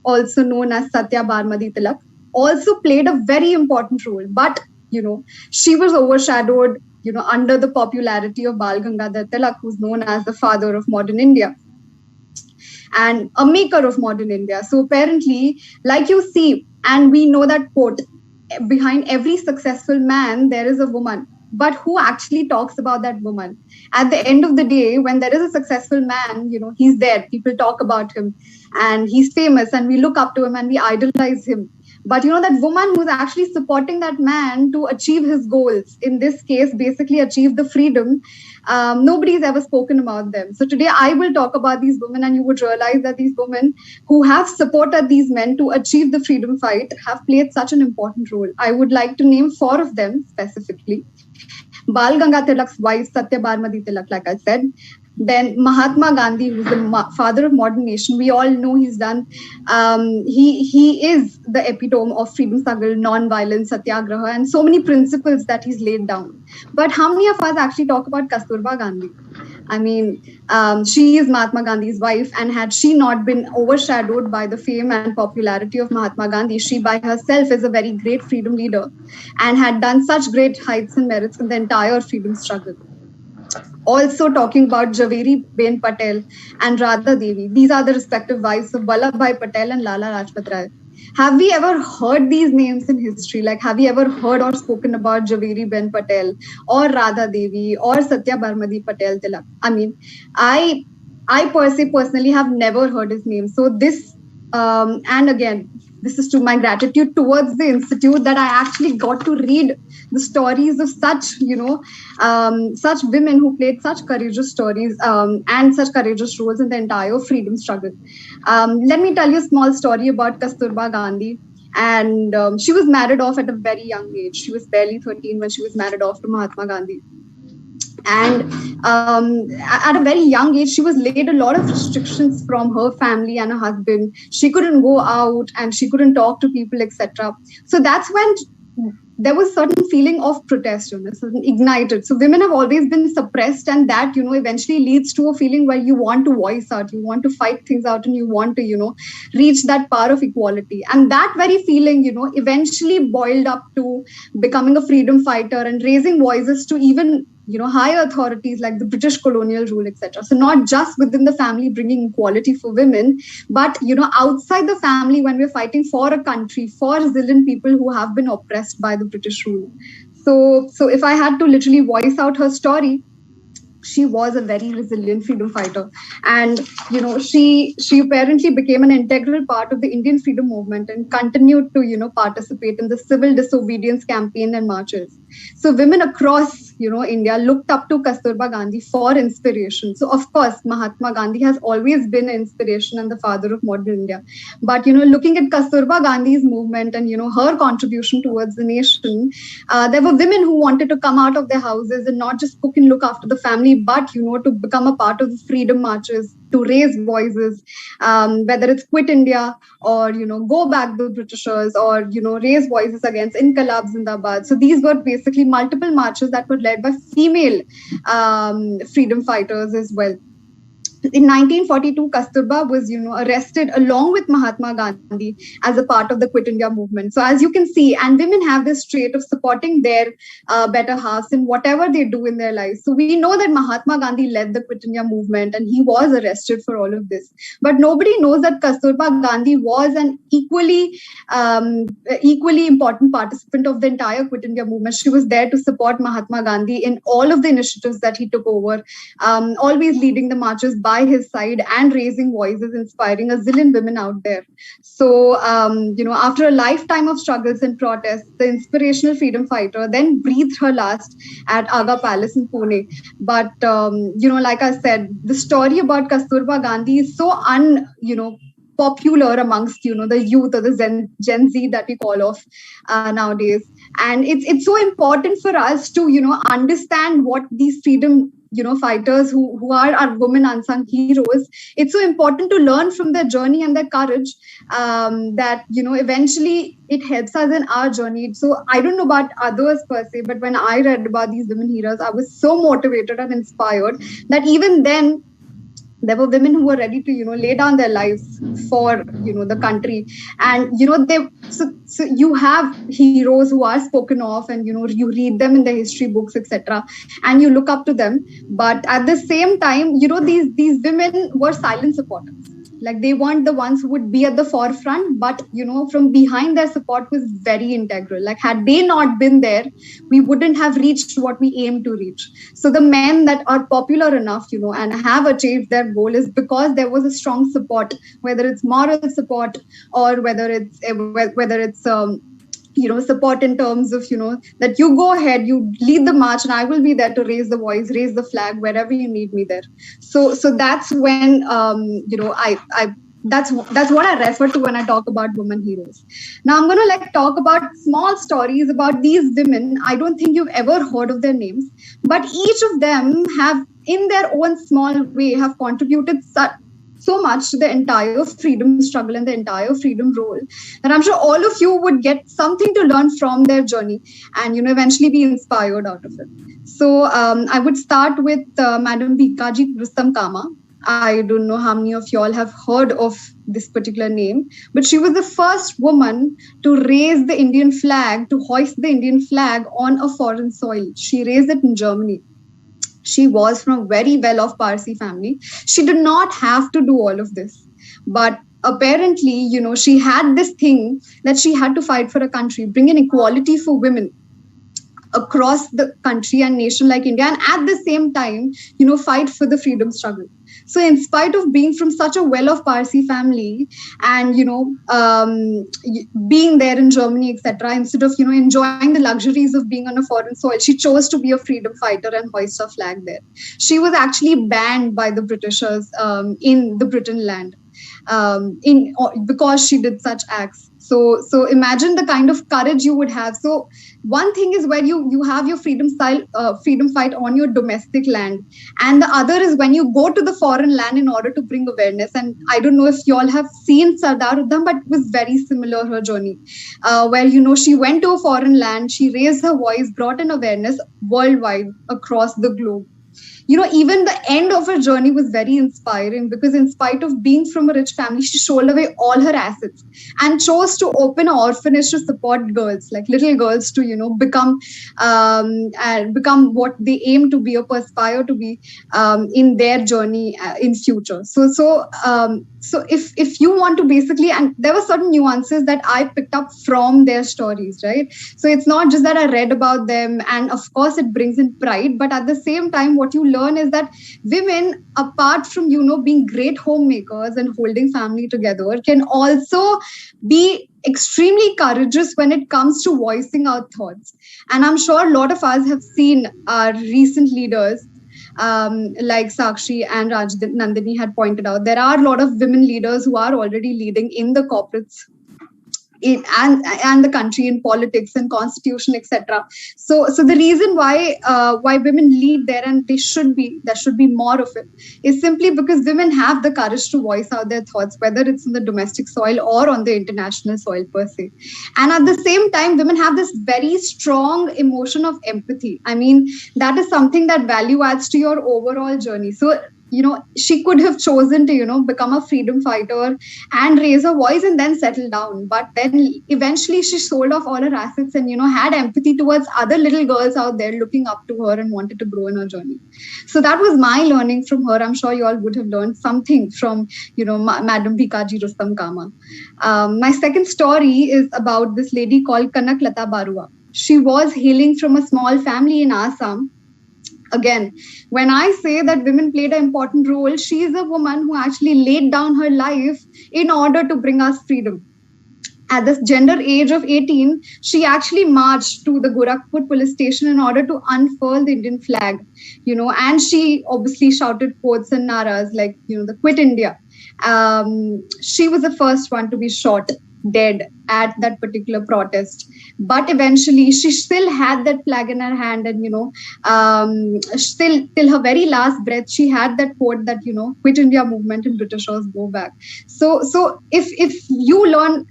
also known as Satya Barmadi Tilak, also played a very important role. But, she was overshadowed, under the popularity of Bal Gangadhar Tilak, who's known as the father of modern India and a maker of modern India. So apparently, like you see, and we know that quote, behind every successful man, there is a woman. But who actually talks about that woman? At the end of the day, when there is a successful man, he's there. People talk about him and he's famous and we look up to him and we idolize him. But that woman who's actually supporting that man to achieve his goals, in this case, basically achieve the freedom, nobody's ever spoken about them. So today I will talk about these women, and you would realize that these women who have supported these men to achieve the freedom fight have played such an important role. I would like to name 4 of them specifically. Bal Gangadhar Tilak's wife, Satya Barmadi Tilak, like I said. Then Mahatma Gandhi, who's the father of modern nation. We all know he's done. He is the epitome of freedom struggle, non-violence, satyagraha, and so many principles that he's laid down. But how many of us actually talk about Kasturba Gandhi? I mean, she is Mahatma Gandhi's wife, and had she not been overshadowed by the fame and popularity of Mahatma Gandhi, she by herself is a very great freedom leader and had done such great heights and merits in the entire freedom struggle. Also talking about Javeri Ben Patel and Radha Devi. These are the respective wives of Vallabhbhai Patel and Lala Lajpat Rai. Have we ever heard these names in history? Like, have you ever heard or spoken about Javeri Ben Patel or Radha Devi or Satya Barmadi Patel Tilak? I mean, I personally have never heard his name. So this And again, this is to my gratitude towards the institute that I actually got to read the stories of such, such women who played such courageous stories and such courageous roles in the entire freedom struggle. Let me tell you a small story about Kasturba Gandhi. And she was married off at a very young age. She was barely 13 when she was married off to Mahatma Gandhi. And at a very young age, she was laid a lot of restrictions from her family and her husband. She couldn't go out and she couldn't talk to people, etc. So that's when there was certain feeling of protest, certain ignited. So women have always been suppressed, and that, eventually leads to a feeling where you want to voice out, you want to fight things out, and you want to, reach that power of equality. And that very feeling, eventually boiled up to becoming a freedom fighter and raising voices to even higher authorities like the British colonial rule, etc. So not just within the family bringing equality for women, but outside the family when we're fighting for a country, for resilient people who have been oppressed by the British rule. So if I had to literally voice out her story, she was a very resilient freedom fighter. And, she apparently became an integral part of the Indian freedom movement and continued to, participate in the civil disobedience campaign and marches. So women across, India looked up to Kasturba Gandhi for inspiration. So of course, Mahatma Gandhi has always been an inspiration and the father of modern India. But, looking at Kasturba Gandhi's movement and, her contribution towards the nation, there were women who wanted to come out of their houses and not just cook and look after the family, but, to become a part of the freedom marches, to raise voices, whether it's quit India or, go back the Britishers or, raise voices against Inqilab Zindabad. So these were basically multiple marches that were led by female freedom fighters as well. In 1942, Kasturba was, arrested along with Mahatma Gandhi as a part of the Quit India movement. So as you can see, and women have this trait of supporting their better halves in whatever they do in their lives. So we know that Mahatma Gandhi led the Quit India movement and he was arrested for all of this. But nobody knows that Kasturba Gandhi was an equally important participant of the entire Quit India movement. She was there to support Mahatma Gandhi in all of the initiatives that he took over, always leading the marches by his side and raising voices, inspiring a zillion women out there. So, after a lifetime of struggles and protests, the inspirational freedom fighter then breathed her last at Aga Palace in Pune. But, like I said, the story about Kasturba Gandhi is so popular amongst, the youth or the Gen Z that we call off nowadays. And it's so important for us to, understand what these freedom fighters who are our women unsung heroes. It's so important to learn from their journey and their courage that, eventually it helps us in our journey. So I don't know about others per se, but when I read about these women heroes, I was so motivated and inspired that even then, there were women who were ready to, lay down their lives for, the country. And, so you have heroes who are spoken of and, you read them in the history books, etc. And you look up to them. But at the same time, these women were silent supporters. Like they weren't the ones who would be at the forefront, but, from behind their support was very integral. Like had they not been there, we wouldn't have reached what we aim to reach. So the men that are popular enough, and have achieved their goal is because there was a strong support, whether it's moral support or whether it's support in terms of, that you go ahead, you lead the march and I will be there to raise the voice, raise the flag wherever you need me there. So that's when, that's what I refer to when I talk about women heroes. Now I'm going to talk about small stories about these women. I don't think you've ever heard of their names, but each of them have in their own small way have contributed so much to the entire freedom struggle and the entire freedom role that I'm sure all of you would get something to learn from their journey and, eventually be inspired out of it. So I would start with Madam Bhikaji Rustam Kama. I don't know how many of y'all have heard of this particular name, but she was the first woman to raise the Indian flag, to hoist the Indian flag on a foreign soil. She raised it in Germany. She was from a very well-off Parsi family. She did not have to do all of this. But apparently, she had this thing that she had to fight for a country, bring in equality for women. across the country and nation like India, and at the same time, fight for the freedom struggle. So in spite of being from such a well-off Parsi family and, being there in Germany, etc., instead of, enjoying the luxuries of being on a foreign soil, she chose to be a freedom fighter and hoist a flag there. She was actually banned by the Britishers in the Britain land because she did such acts. So imagine the kind of courage you would have. So one thing is where you have your freedom fight on your domestic land, and the other is when you go to the foreign land in order to bring awareness. And I don't know if you all have seen Sardar Udham, but it was very similar, her journey, where she went to a foreign land, she raised her voice, brought in awareness worldwide across the globe. Even the end of her journey was very inspiring, because in spite of being from a rich family, she sold away all her assets and chose to open an orphanage to support girls, like little girls, to, become what they aim to be or aspire to be in their journey in future. So if you want to basically, and there were certain nuances that I picked up from their stories, right? So it's not just that I read about them, and of course it brings in pride, but at the same time, what you learn is that women, apart from, being great homemakers and holding family together, can also be extremely courageous when it comes to voicing our thoughts. And I'm sure a lot of us have seen our recent leaders, like Sakshi and Nandini had pointed out. There are a lot of women leaders who are already leading in the corporates and the country in politics and constitution, etc. So the reason why women lead there, and there should be more of it, is simply because women have the courage to voice out their thoughts, whether it's in the domestic soil or on the international soil per se. And at the same time, women have this very strong emotion of empathy. I mean, that is something that value adds to your overall journey. So she could have chosen to, become a freedom fighter and raise her voice and then settle down. But then eventually she sold off all her assets and, had empathy towards other little girls out there looking up to her and wanted to grow in her journey. So that was my learning from her. I'm sure you all would have learned something from, Madam Bhikaji Rustam Kama. My second story is about this lady called Kanak Lata Barua. She was hailing from a small family in Assam. Again, when I say that women played an important role, she is a woman who actually laid down her life in order to bring us freedom. At this gender age of 18, she actually marched to the Gorakhpur police station in order to unfurl the Indian flag, and she obviously shouted quotes and naras like, the Quit India. She was the first one to be shot dead at that particular protest, but eventually she still had that flag in her hand, and still till her very last breath she had that quote that Quit India movement and Britishers go back. So if you learn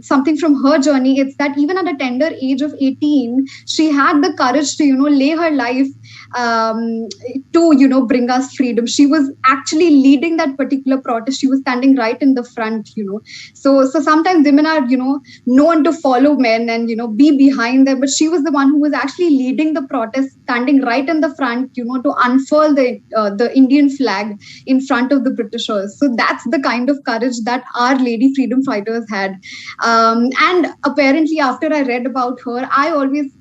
something from her journey, it's that even at a tender age of 18, she had the courage to lay her life to bring us freedom. She was actually leading that particular protest. She was standing right in the front. So sometimes women are known to follow men and be behind them, but she was the one who was actually leading the protest, standing right in the front, to unfurl the Indian flag in front of the Britishers. So that's the kind of courage that our lady freedom fighters had. And apparently after I read about her, I always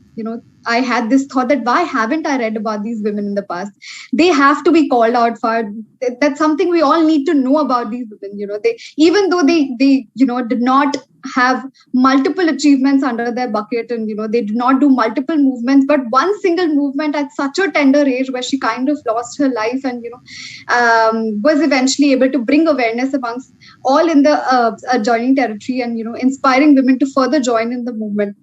I had this thought that why haven't I read about these women in the past? They have to be called out for. That's something we all need to know about these women. They, even though they did not have multiple achievements under their bucket, and they did not do multiple movements, but one single movement at such a tender age where she kind of lost her life and was eventually able to bring awareness amongst all in the adjoining territory and inspiring women to further join in the movement,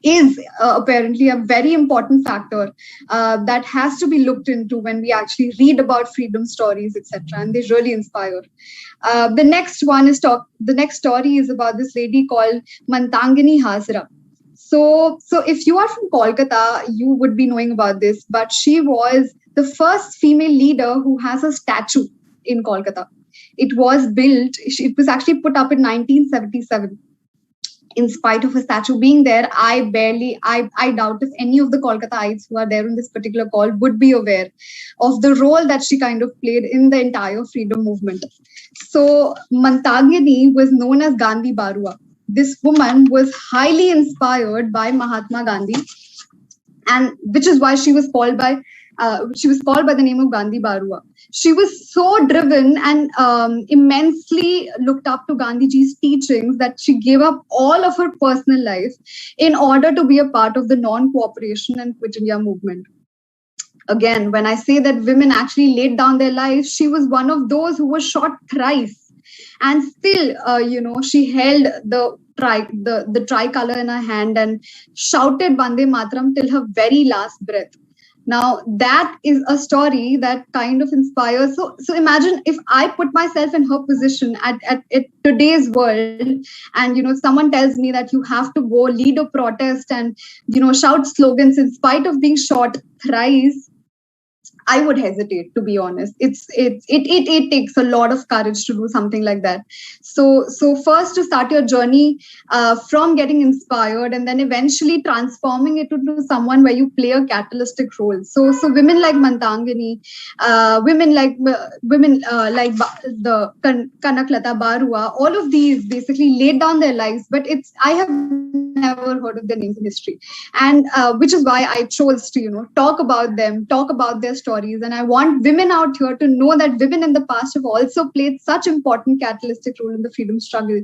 is apparently a very important factor that has to be looked into when we actually read about freedom stories, etc. And they really inspire. The next story is about this lady called Mantangini Hazra. So if you are from Kolkata, you would be knowing about this, but she was the first female leader who has a statue in Kolkata. It was built, it was actually put up in 1977. In spite of a statue being there, I doubt if any of the Kolkataites who are there in this particular call would be aware of the role that she kind of played in the entire freedom movement. So Mantangini was known as Gandhi Barua. This woman was highly inspired by Mahatma Gandhi. and which is why she was called by the name of Gandhi Barua. She was so driven and immensely looked up to Gandhiji's teachings that she gave up all of her personal life in order to be a part of the non-cooperation and Quit India movement. Again, when I say that women actually laid down their lives, she was one of those who was shot thrice, and still, she held the tricolor in her hand and shouted Vande Mataram till her very last breath. Now, that is a story that kind of inspires. So imagine if I put myself in her position at today's world, and someone tells me that you have to go lead a protest and shout slogans in spite of being shot thrice. I would hesitate, to be honest. It takes a lot of courage to do something like that. So first, to start your journey from getting inspired, and then eventually transforming it into someone where you play a catalytic role. So women like Mantangini, women like the Kanaklata Barua, all of these basically laid down their lives. But I have never heard of their names in history, and which is why I chose to talk about them, talk about their stories. And I want women out here to know that women in the past have also played such important catalytic role in the freedom struggle,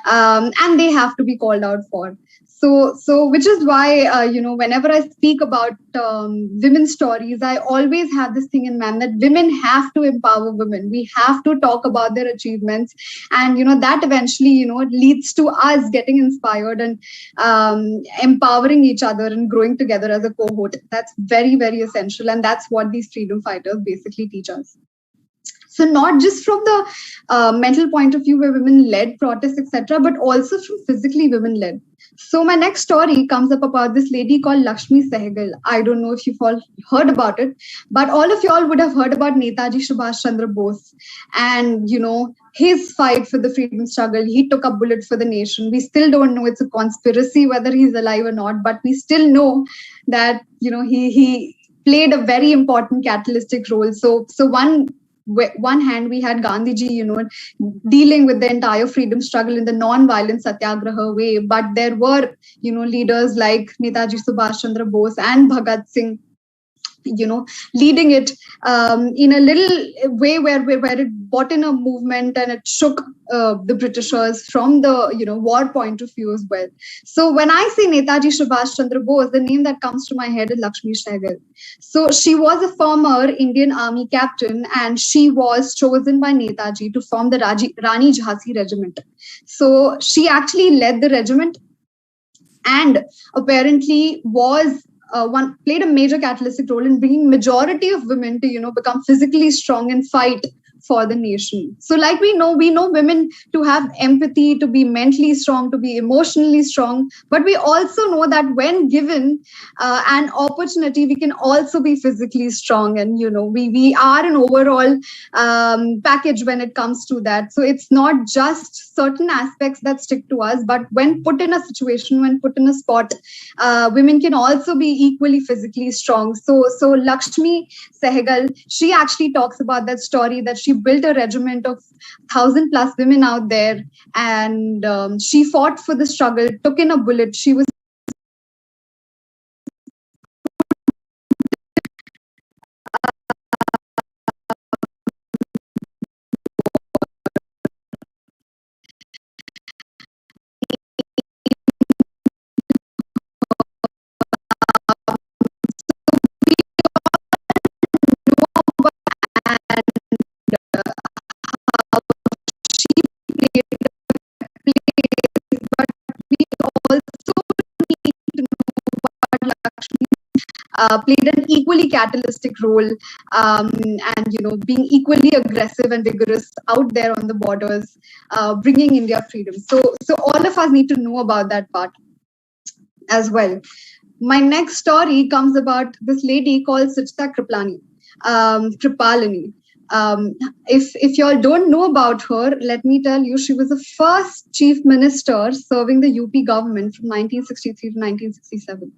and they have to be called out for. So which is why, whenever I speak about women's stories, I always have this thing in mind that women have to empower women. We have to talk about their achievements. And, that eventually, leads to us getting inspired and empowering each other and growing together as a cohort. That's very, very essential. And that's what these freedom fighters basically teach us. So not just from the mental point of view where women led protests, etc., but also from physically women led. So my next story comes up about this lady called Lakshmi Sehgal. I don't know if you've all heard about it, but all of y'all would have heard about Netaji Subhash Chandra Bose and, his fight for the freedom struggle. He took a bullet for the nation. We still don't know, it's a conspiracy whether he's alive or not, but we still know that, he played a very important catalytic role. So one hand, we had Gandhiji, dealing with the entire freedom struggle in the non-violent satyagraha way. But there were, leaders like Netaji Subhash Chandra Bose and Bhagat Singh, leading it in a little way where it brought in a movement and it shook the Britishers from the war point of view as well. So when I say Netaji Subhash Chandra Bose, the name that comes to my head is Lakshmi Sehgal. So she was a former Indian Army captain, and she was chosen by Netaji to form the Rani Jhansi regiment. So she actually led the regiment and apparently was played a major catalytic role in bringing majority of women to become physically strong and fight for the nation. So like we know women to have empathy, to be mentally strong, to be emotionally strong, but we also know that when given an opportunity, we can also be physically strong, and we are an overall package when it comes to that. So it's not just certain aspects that stick to us, but when put in a situation, when put in a spot, women can also be equally physically strong. So Lakshmi Sehgal, she actually talks about that story, that she built a regiment of 1,000+ women out there, and she fought for the struggle, took in a bullet. She was played an equally catalytic role, and being equally aggressive and vigorous out there on the borders, bringing India freedom. So all of us need to know about that part as well. My next story comes about this lady called Suchita Kripalani. If y'all don't know about her, let me tell you, she was the first chief minister serving the UP government from 1963 to 1967.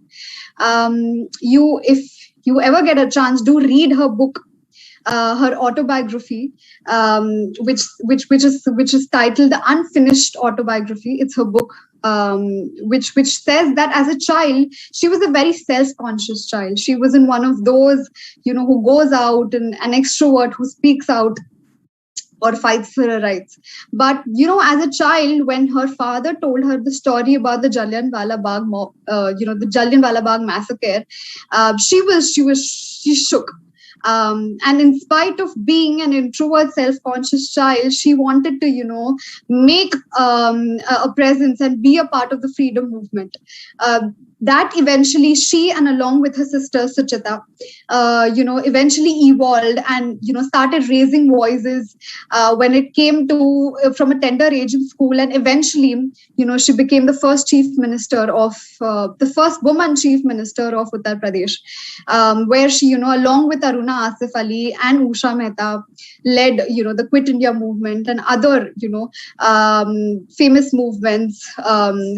If you ever get a chance, do read her book, her autobiography, which is titled The Unfinished Autobiography. It's her book. which says that as a child, she was a very self-conscious child. She wasn't one of those, who goes out and an extrovert who speaks out or fights for her rights. But, as a child, when her father told her the story about the Jallianwala Bagh, the Jallianwala Bagh massacre, she shook. And in spite of being an introvert, self-conscious child, she wanted to, make a presence and be a part of the freedom movement. That eventually she, and along with her sister Suchita, eventually evolved and, started raising voices when it came to from a tender age in school. And eventually, she became the first the first woman chief minister of Uttar Pradesh, where she, along with Aruna Asif Ali and Usha Mehta, led, the Quit India movement and other, famous movements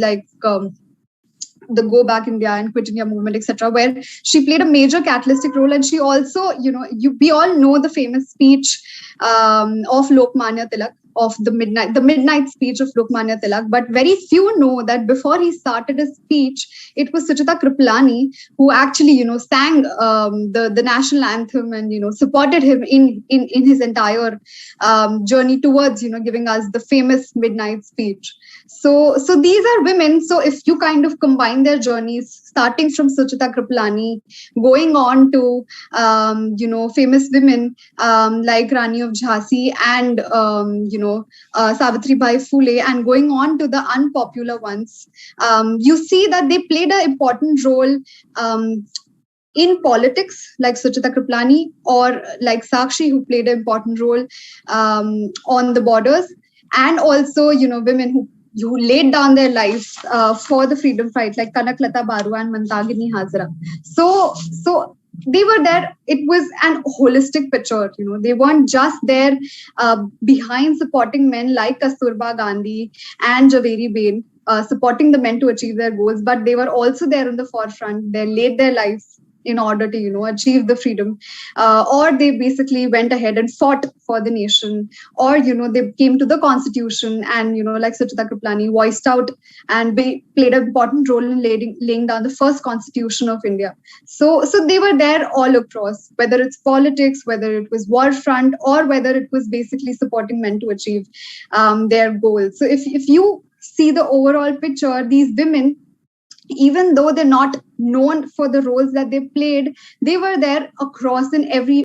like the Go Back India and Quit India movement, etc., where she played a major catalytic role. And she also, we all know the famous speech of Lokmanya Tilak, of the midnight speech of Lokmanya Tilak, but very few know that before he started his speech, it was Suchita Kripalani who actually, sang the national anthem and, supported him in his entire journey towards, giving us the famous midnight speech. So these are women. So if you kind of combine their journeys, starting from Suchita Kripalani, going on to, famous women like Rani of Jhansi and, Savitribai Phule, and going on to the unpopular ones, you see that they played an important role in politics, like Suchita Kripalani, or like Sakshi, who played an important role on the borders, and also, women who laid down their lives for the freedom fight, like Kanaklata Barua and Mantagini Hazra. So they were there. It was an holistic picture. They weren't just there behind supporting men like Kasturba Gandhi and Javeri Bain, supporting the men to achieve their goals, but they were also there in the forefront. They laid their lives in order to, achieve the freedom, or they basically went ahead and fought for the nation, or, they came to the constitution and, like Suchita Kripalani, voiced out and played an important role in laying down the first constitution of India. So they were there all across, whether it's politics, whether it was war front, or whether it was basically supporting men to achieve their goals. So if you see the overall picture, these women, even though they're not known for the roles that they played, they were there across in every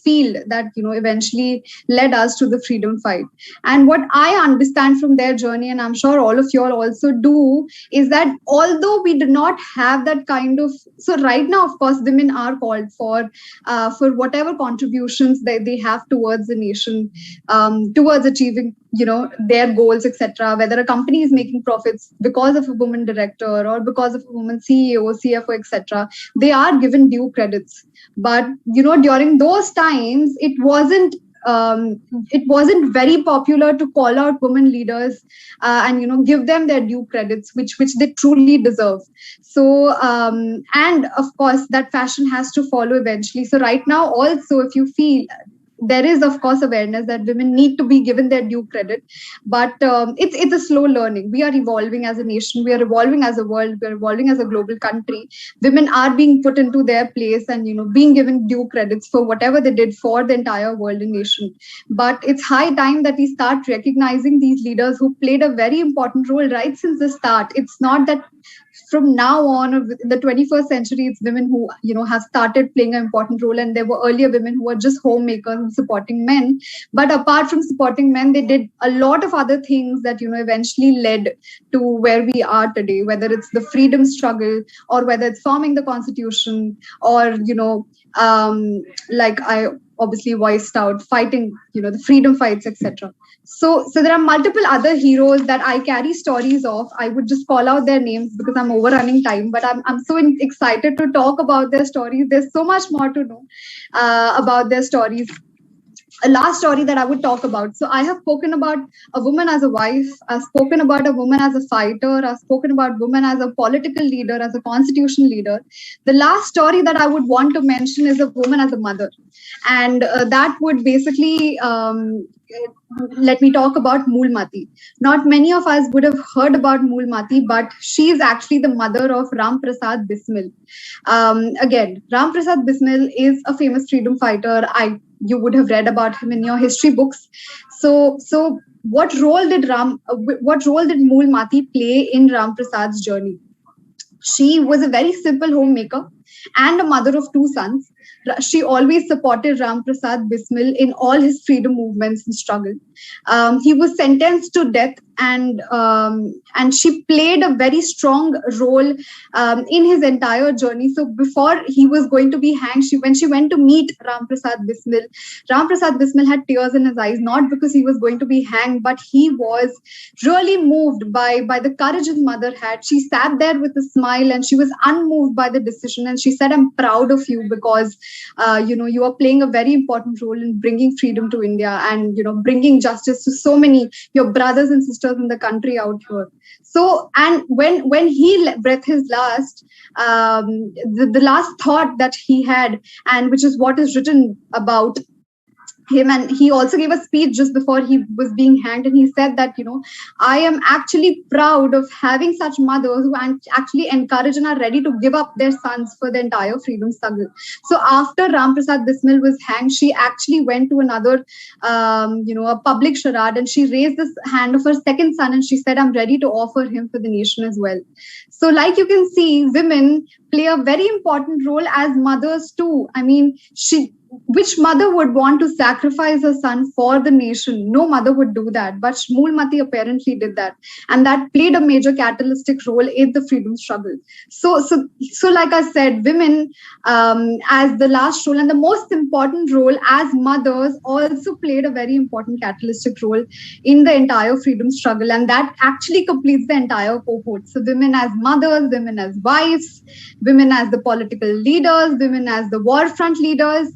field that, eventually led us to the freedom fight. And what I understand from their journey, and I'm sure all of you all also do, is that although we do not have that kind of, so right now, of course, women are called for whatever contributions that they have towards the nation, towards achieving, their goals, etc. Whether a company is making profits because of a woman director or because of a woman CEO, CFO, etc., they are given due credits. But during those times, it wasn't very popular to call out women leaders and give them their due credits, which they truly deserve. So and of course that fashion has to follow eventually. So right now also, if you feel, there is, of course, awareness that women need to be given their due credit, but it's a slow learning. We are evolving as a nation, we are evolving as a world, we are evolving as a global country. Women are being put into their place and being given due credits for whatever they did for the entire world and nation. But it's high time that we start recognizing these leaders who played a very important role right since the start. It's not that from now on, in the 21st century, it's women who, have started playing an important role. And there were earlier women who were just homemakers and supporting men. But apart from supporting men, they did a lot of other things that, eventually led to where we are today, whether it's the freedom struggle or whether it's forming the constitution or, like I obviously voiced out, fighting, the freedom fights, etc. So there are multiple other heroes that I carry stories of. I would just call out their names because I'm overrunning time, but I'm so excited to talk about their stories. There's so much more to know about their stories. A last story that I would talk about. So I have spoken about a woman as a wife. I've spoken about a woman as a fighter. I've spoken about women as a political leader, as a constitution leader. The last story that I would want to mention is a woman as a mother. And that would basically let me talk about Moolmati. Not many of us would have heard about Moolmati, but she is actually the mother of Ram Prasad Bismil. Again, Ram Prasad Bismil is a famous freedom fighter. You would have read about him in your history books. So what role did Moolmati play in Ram Prasad's journey? She was a very simple homemaker and a mother of 2 sons. She always supported Ram Prasad Bismil in all his freedom movements and struggle. He was sentenced to death, and she played a very strong role in his entire journey. So before he was going to be hanged, when she went to meet Ram Prasad Bismil had tears in his eyes, not because he was going to be hanged, but he was really moved by the courage his mother had. She sat there with a smile and she was unmoved by the decision. And she said, "I'm proud of you because you are playing a very important role in bringing freedom to India and bringing justice to so many your brothers and sisters in the country out here." So, and when he breathed his last, the last thought that he had, and which is what is written about him, and he also gave a speech just before he was being hanged, and he said that I am actually proud of having such mothers who actually encourage and are ready to give up their sons for the entire freedom struggle. So after Ram Prasad Bismil was hanged, she actually went to another a public charade, and she raised this hand of her second son and she said, "I'm ready to offer him for the nation as well." So like you can see, women play a very important role as mothers too. I mean, which mother would want to sacrifice her son for the nation? No mother would do that, but Moolmati apparently did that, and that played a major catalytic role in the freedom struggle. So like I said, women as the last role and the most important role as mothers also played a very important catalytic role in the entire freedom struggle, and that actually completes the entire cohort. So women as mothers, women as wives, women as the political leaders, women as the war front leaders,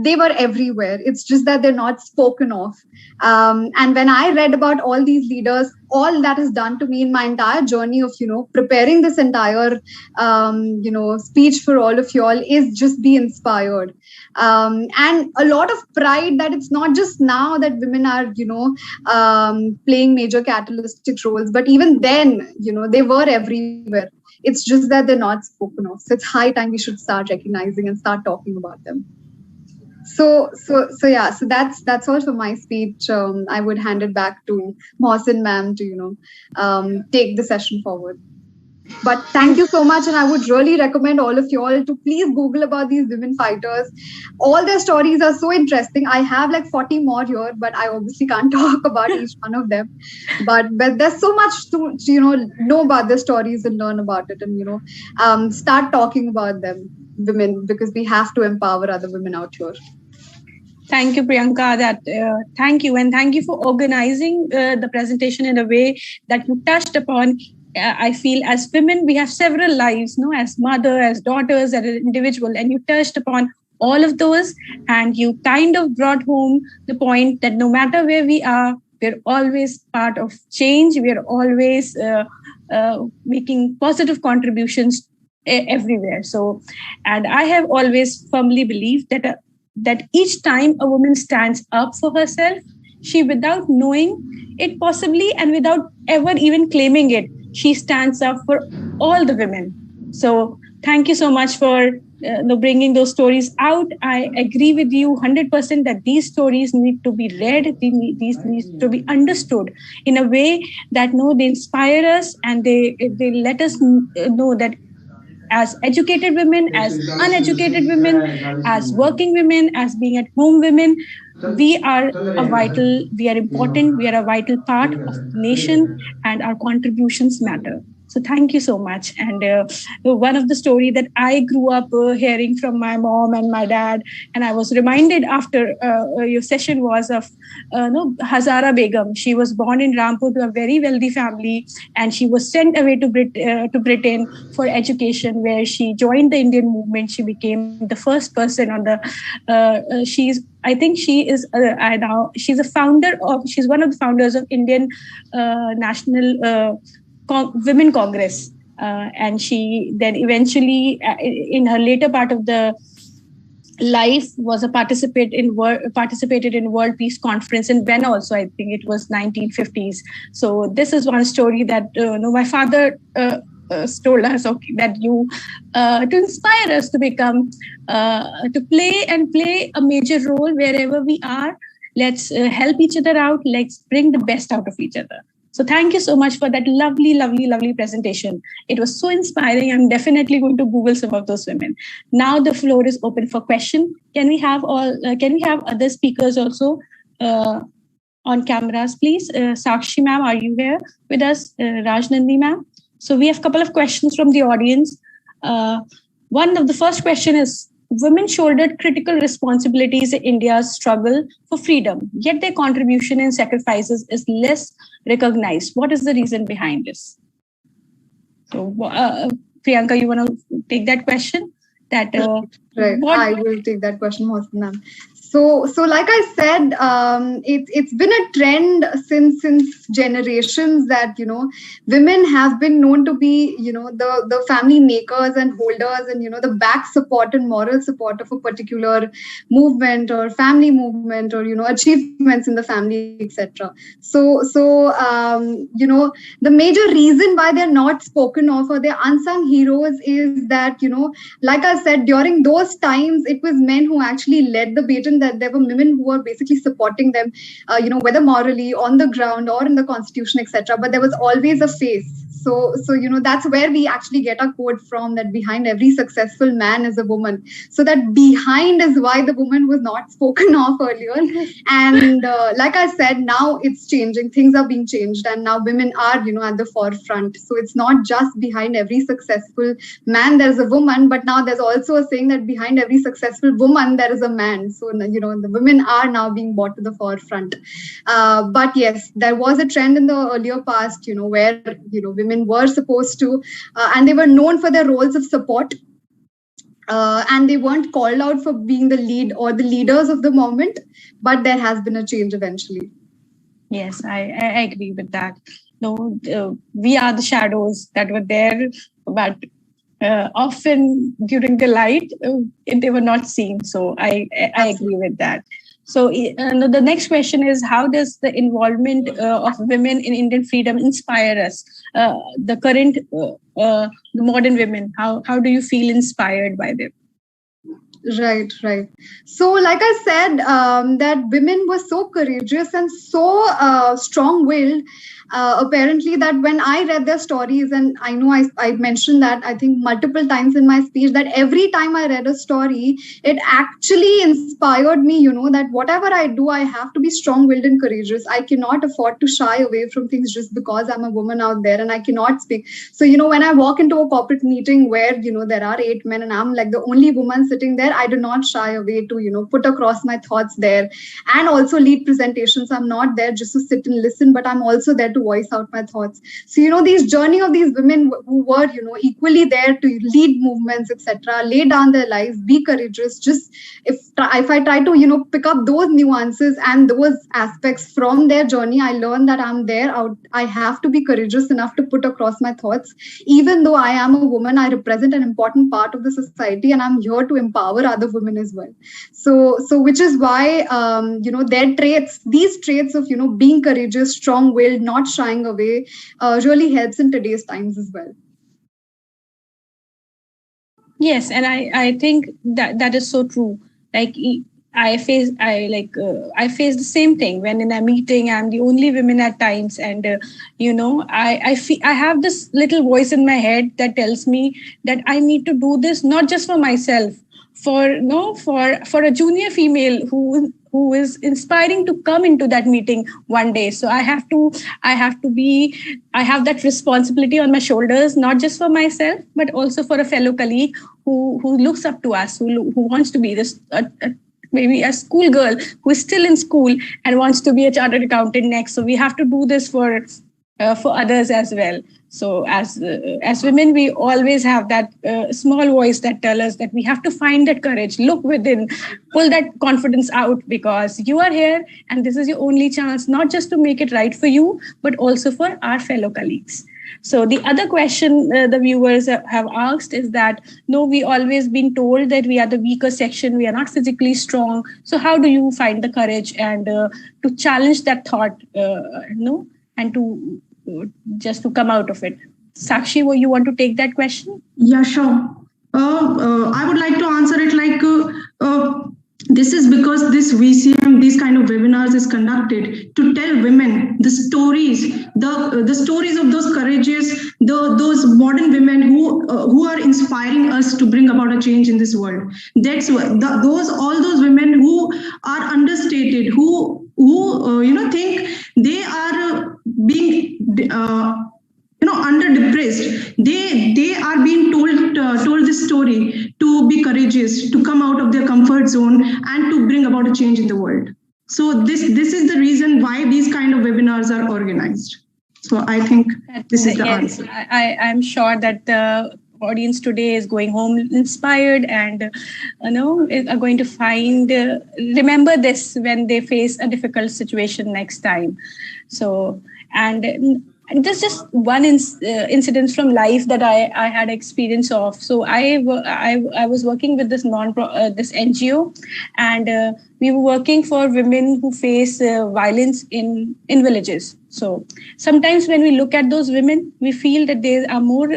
they were everywhere. It's just that they're not spoken of. And when I read about all these leaders, all that has done to me in my entire journey of, preparing this entire, speech for all of you all is just be inspired. And a lot of pride that it's not just now that women are, playing major catalytic roles, but even then, they were everywhere. It's just that they're not spoken of. So it's high time we should start recognizing and start talking about them. So that's all for my speech. I would hand it back to Mohsin ma'am to take the session forward. But thank you so much, and I would really recommend all of you all to please Google about these women fighters. All their stories are so interesting. I have like 40 more here, but I obviously can't talk about each one of them. But there's so much to know about their stories and learn about it, and start talking about them, women, because we have to empower other women out here. Thank you, Priyanka. Thank you, and thank you for organizing the presentation in a way that you touched upon. I feel as women, we have several lives, as mother, as daughters, as an individual, and you touched upon all of those, and you kind of brought home the point that no matter where we are, we're always part of change. We're always making positive contributions everywhere. So, and I have always firmly believed that each time a woman stands up for herself, she, without knowing it possibly and without ever even claiming it, she stands up for all the women. So thank you so much for bringing those stories out. I agree with you 100% that these stories need to be read. These need to be understood in a way that they inspire us, and they let us know that as educated women, as uneducated women, as working women, as being at home women, we are important, we are a vital part of the nation, and our contributions matter. So thank you so much. And one of the stories that I grew up hearing from my mom and my dad, and I was reminded after your session, was of Hazara Begum. She was born in Rampur to a very wealthy family, and she was sent away to Britain for education, where she joined the Indian movement. She became the first person on the. She's one of the founders of Indian National Women Congress, and she then eventually, in her later part of the life was a participated in World Peace Conference in Vienna also. I think it was 1950s. So this is one story that my father told us, okay, that you to inspire us to become to play a major role wherever we are. Let's help each other out. Let's bring the best out of each other. So thank you so much for that lovely presentation. It was so inspiring. I'm definitely going to Google some of those women. Now the floor is open for question. Can we have other speakers also on cameras, please? Sakshi ma'am, are you here with us? Rajnandi ma'am. So we have a couple of questions from the audience. One of the first question is, women shouldered critical responsibilities in India's struggle for freedom, yet their contribution and sacrifices is less recognized. What is the reason behind this? So, Priyanka, you want to take that question? Right. I will take that question, Mohsin ma'am. So like I said, it's been a trend since generations that, women have been known to be, the family makers and holders and, the back support and moral support of a particular movement or family movement or, achievements in the family, etc. So the major reason why they're not spoken of or they're unsung heroes is that, like I said, during those times, it was men who actually led the baton, that there were women who were basically supporting them, whether morally, on the ground or in the constitution, etc. But there was always a face. So that's where we actually get our quote from, that behind every successful man is a woman. So that behind is why the woman was not spoken of earlier. And like I said, now it's changing. Things are being changed. And now women are, at the forefront. So it's not just behind every successful man, there's a woman, but now there's also a saying that behind every successful woman, there is a man. So, the women are now being brought to the forefront. But yes, there was a trend in the earlier past, where, women were supposed to, and they were known for their roles of support. And they weren't called out for being the lead or the leaders of the moment, but there has been a change eventually. Yes, I agree with that. No, we are the shadows that were there, but often during the light, they were not seen. So I agree with that. So the next question is, how does the involvement of women in Indian freedom inspire us? The current, the modern women, how do you feel inspired by them? Right. So like I said, that women were so courageous and so strong-willed, apparently, that when I read their stories, and I know I mentioned that I think multiple times in my speech, that every time I read a story, it actually inspired me, that whatever I do, I have to be strong-willed and courageous. I cannot afford to shy away from things just because I'm a woman out there and I cannot speak. So, when I walk into a corporate meeting where, there are 8 men and I'm like the only woman sitting there, I do not shy away to, put across my thoughts there and also lead presentations. I'm not there just to sit and listen, but I'm also there to voice out my thoughts. So, these journey of these women who were, equally there to lead movements, etc., lay down their lives, be courageous. Just if I try to, pick up those nuances and those aspects from their journey, I learned that I'm there. I have to be courageous enough to put across my thoughts. Even though I am a woman, I represent an important part of the society and I'm here to empower other women as well. So which is why, their traits, these traits of, being courageous, strong-willed, not shying away, really helps in today's times as well. Yes, and I think that is so true. Like I face the same thing when in a meeting I'm the only woman at times, and I have this little voice in my head that tells me that I need to do this not just for myself, for a junior female who is inspiring to come into that meeting one day. So I have that responsibility on my shoulders, not just for myself, but also for a fellow colleague who looks up to us, who wants to be this maybe a school girl who is still in school and wants to be a chartered accountant next. So we have to do this for others as well. So as women, we always have that small voice that tells us that we have to find that courage, look within, pull that confidence out, because you are here and this is your only chance, not just to make it right for you, but also for our fellow colleagues. So the other question the viewers have asked is that, no, we always been told that we are the weaker section, we are not physically strong. So how do you find the courage and to challenge that thought, and to just to come out of it? Sakshi, you want to take that question? Yeah, sure. I would like to answer it like this is because this VCM, these kind of webinars is conducted to tell women the stories, the stories of those courageous, those modern women who are inspiring us to bring about a change in this world. That's what all those women who are understated, who think they are being under depressed, they are being told this story to be courageous, to come out of their comfort zone and to bring about a change in the world. So this is the reason why these kind of webinars are organized. So I think this is the answer. I'm sure that the audience today is going home inspired and are going to find remember this when they face a difficult situation next time. So and there's just one incident from life that I had experience of. So I was working with this this NGO, and we were working for women who face violence in villages. So sometimes when we look at those women, we feel that they are more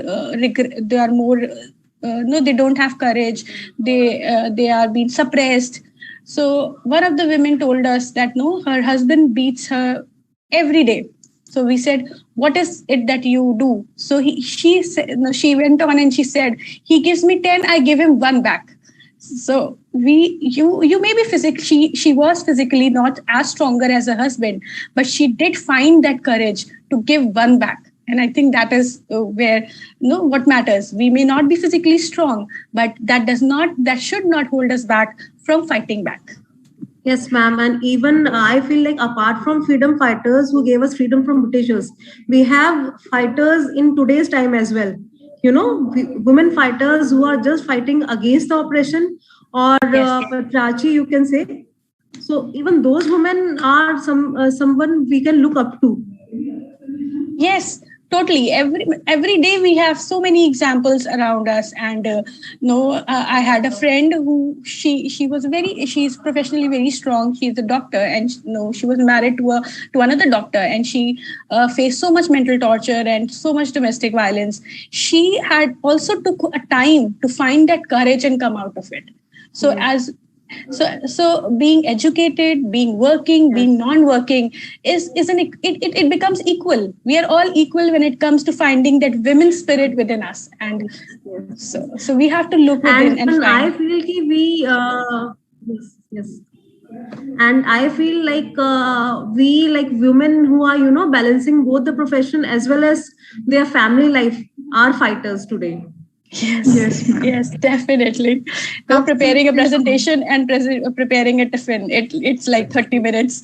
they don't have courage. They are being suppressed. So one of the women told us that her husband beats her every day. So we said, what is it that you do? So she went on and she said, he gives me 10, I give him 1 back. So you may be physically, she was physically not as stronger as her husband, but she did find that courage to give 1 back. And I think that is where what matters. We may not be physically strong, but that should not hold us back from fighting back. Yes, ma'am. And even I feel like apart from freedom fighters who gave us freedom from Britishers, we have fighters in today's time as well. Women fighters who are just fighting against the oppression or patriarchy, you can say. So even those women are someone we can look up to. Yes. Totally. Every day we have so many examples around us, and I had a friend who she's professionally very strong. She's a doctor, and she was married to another doctor, and she faced so much mental torture and so much domestic violence. She had also took a time to find that courage and come out of it. So So being educated, being working, being non-working it becomes equal. We are all equal when it comes to finding that women's spirit within us, and so we have to look within and find. I feel we yes. And I feel like we like women who are balancing both the profession as well as their family life are fighters today. Yes, definitely. Now preparing a presentation and preparing a tiffin, it's like 30 minutes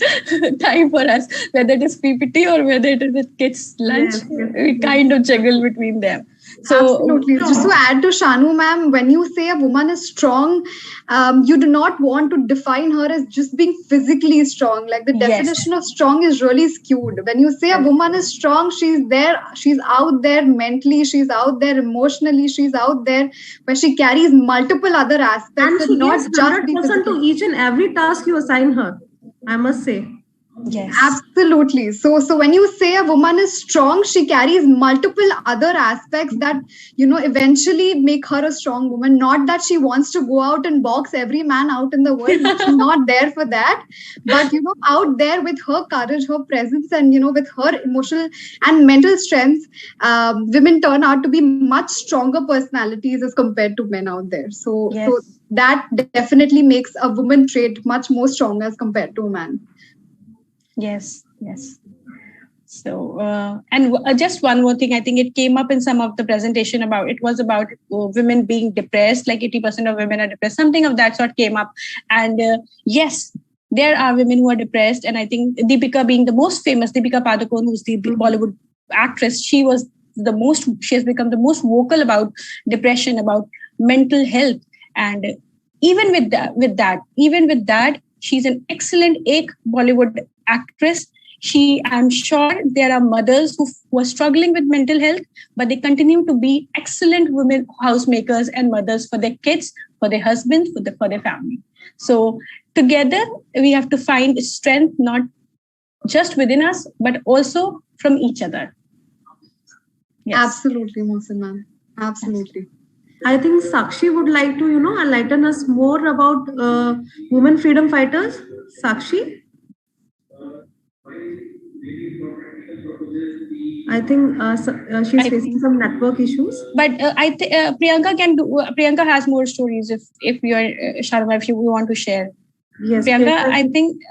time for us, whether it is PPT or whether it is kids' lunch. We kind of juggle between them. So, absolutely. Just to add to Shanu ma'am, when you say a woman is strong, you do not want to define her as just being physically strong. Like the definition of strong is really skewed. When you say a woman is strong, she's out there mentally, she's out there emotionally, she's out there where she carries multiple other aspects. And she not gives 100% to each and every task you assign her, I must say. Yes, absolutely. So when you say a woman is strong, she carries multiple other aspects that eventually make her a strong woman. Not that she wants to go out and box every man out in the world. She's not there for that. But out there with her courage, her presence, and with her emotional and mental strength, women turn out to be much stronger personalities as compared to men out there. So that definitely makes a woman trait much more strong as compared to a man. Yes. So, and just one more thing, I think it came up in some of the presentation about women being depressed, like 80% of women are depressed, something of that sort came up. And yes, there are women who are depressed. And I think Deepika being the most famous, Deepika Padukone, who's the Bollywood actress, she has become the most vocal about depression, about mental health. And even with that, she's an excellent Bollywood actress. I'm sure there are mothers who are struggling with mental health, but they continue to be excellent women, housemakers and mothers for their kids, for their husbands, for their family. So together, we have to find strength, not just within us, but also from each other. Yes. Absolutely, Mohsin ma'am. Absolutely. I think Sakshi would like to, enlighten us more about women freedom fighters. Sakshi? I think she's facing some network issues. But I think Priyanka can do. Priyanka has more stories. If you are Sharma, if you want to share. Yes, Priyanka. I think.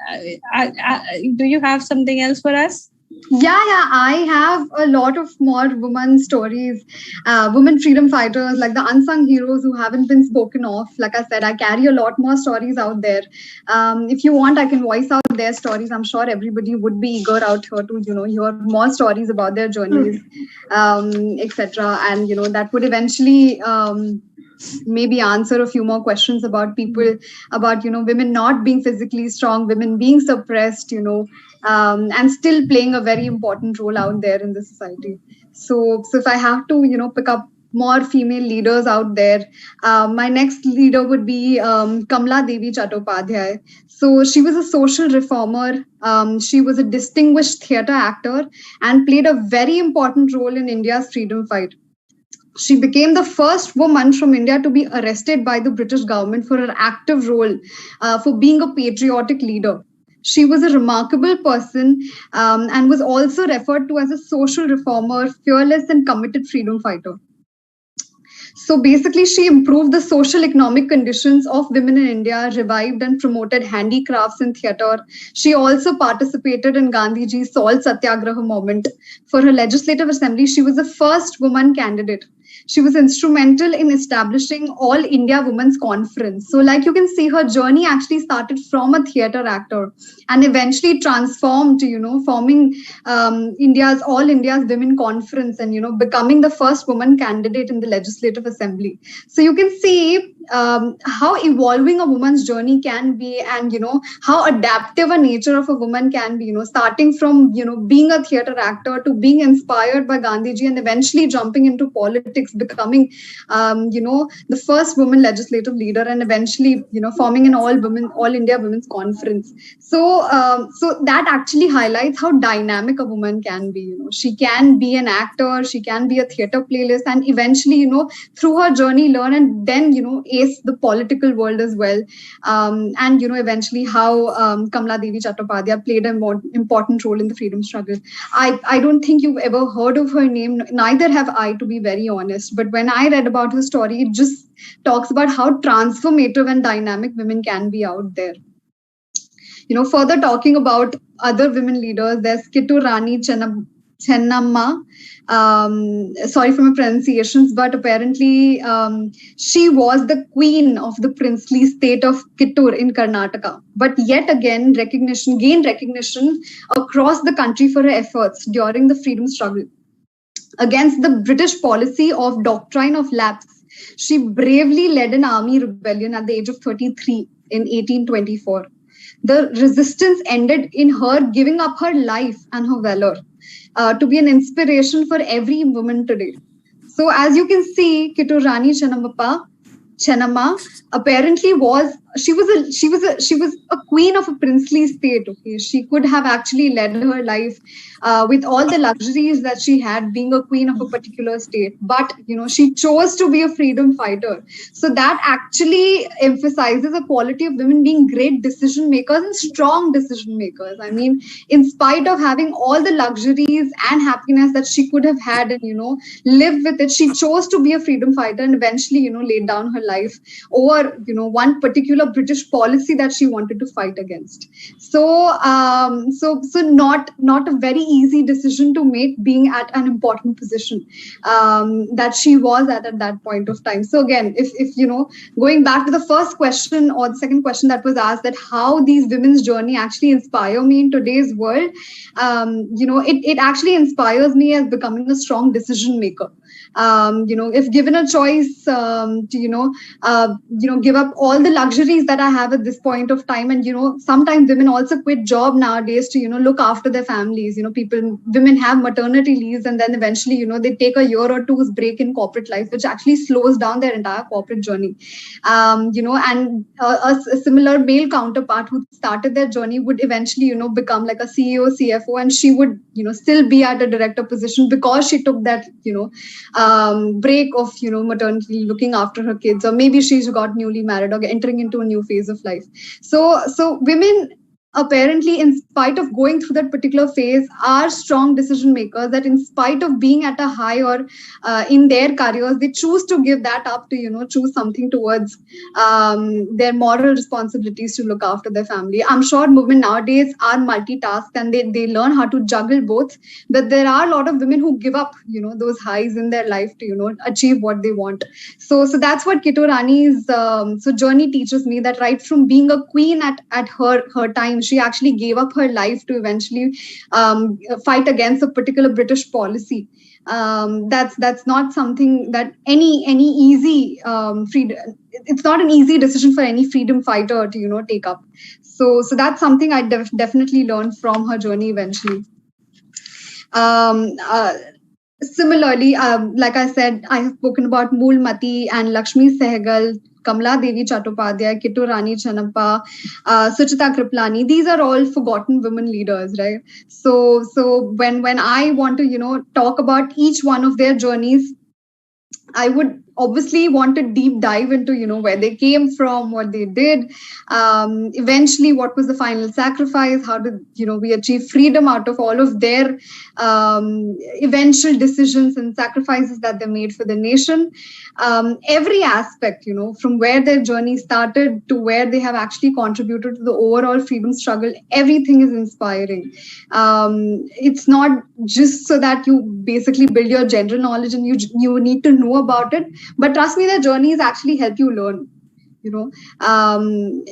Do you have something else for us? Yeah, I have a lot of more women stories, women freedom fighters, like the unsung heroes who haven't been spoken of. Like I said, I carry a lot more stories out there. If you want, I can voice out their stories. I'm sure everybody would be eager out here to, hear more stories about their journeys, etc. And, that would eventually maybe answer a few more questions about people, about, women not being physically strong, women being suppressed, and still playing a very important role out there in the society. So if I have to, pick up more female leaders out there, my next leader would be Kamla Devi Chattopadhyay. So she was a social reformer. She was a distinguished theatre actor and played a very important role in India's freedom fight. She became the first woman from India to be arrested by the British government for her active role for being a patriotic leader. She was a remarkable person and was also referred to as a social reformer, fearless and committed freedom fighter. So basically, she improved the social economic conditions of women in India, revived and promoted handicrafts and theatre. She also participated in Gandhiji's Salt Satyagraha movement. For her legislative assembly, she was the first woman candidate. She was instrumental in establishing All India Women's Conference. So like you can see, her journey actually started from a theatre actor and eventually transformed to, forming All India's Women Conference and, becoming the first woman candidate in the Legislative Assembly. So you can see how evolving a woman's journey can be and, how adaptive a nature of a woman can be, starting from, being a theatre actor to being inspired by Gandhiji and eventually jumping into politics, becoming, the first woman legislative leader and eventually, forming an All India Women's Conference. So that actually highlights how dynamic a woman can be. She can be an actor, she can be a theatre playlist, and eventually, through her journey, learn and then, ace the political world as well. And, eventually how Kamla Devi Chattopadhyay played an important role in the freedom struggle. I don't think you've ever heard of her name, neither have I, to be very honest. But when I read about her story, it just talks about how transformative and dynamic women can be out there. Further talking about other women leaders, there's Kittur Rani Chennamma. Sorry for my pronunciations, but apparently she was the queen of the princely state of Kittur in Karnataka. But yet again, gained recognition across the country for her efforts during the freedom struggle. Against the British policy of doctrine of lapse, she bravely led an army rebellion at the age of 33 in 1824. The resistance ended in her giving up her life and her valor to be an inspiration for every woman today. So as you can see, Kittur Rani Chennamma apparently she was a queen of a princely state. Okay, she could have actually led her life with all the luxuries that she had, being a queen of a particular state. But she chose to be a freedom fighter. So that actually emphasizes the quality of women being great decision makers and strong decision makers. I mean, in spite of having all the luxuries and happiness that she could have had and lived with it, she chose to be a freedom fighter and eventually laid down her life over one particular British policy that she wanted to fight against. So not a very easy decision to make, being at an important position that she was at that point of time. So again, if going back to the first question or the second question that was asked, that how these women's journey actually inspire me in today's world, it actually inspires me as becoming a strong decision maker. if given a choice to, give up all the luxuries that I have at this point of time. And, sometimes women also quit job nowadays to, look after their families. Women have maternity leaves, and then eventually, they take a year or two's break in corporate life, which actually slows down their entire corporate journey. And a similar male counterpart who started their journey would eventually, become like a CEO, CFO, and she would, still be at a director position because she took that, break of, maternity, looking after her kids, or maybe she's got newly married or entering into a new phase of life. So women, apparently, in spite of going through that particular phase, are strong decision makers, that in spite of being at a high or in their careers, they choose to give that up to, choose something towards their moral responsibilities to look after their family. I'm sure women nowadays are multitasked and they learn how to juggle both, but there are a lot of women who give up, those highs in their life to, achieve what they want. So that's what Kitu Rani's journey teaches me, that right from being a queen at her time, she actually gave up her life to eventually fight against a particular British policy. That's not something that any easy freedom. It's not an easy decision for any freedom fighter to take up. So that's something I definitely learned from her journey eventually. Similarly, like I said, I have spoken about Moolmati and Lakshmi Sehgal, Kamala Devi Chattopadhyay, Kitu Rani Chanappa, Suchita Kriplani. These are all forgotten women leaders, right? So when I want to, talk about each one of their journeys, I would obviously want to deep dive into, where they came from, what they did, eventually what was the final sacrifice, how did, we achieve freedom out of all of their eventual decisions and sacrifices that they made for the nation. Every aspect, from where their journey started to where they have actually contributed to the overall freedom struggle, everything is inspiring. It's not just so that you basically build your general knowledge and you need to know about it, but trust me, their journeys actually help you learn, in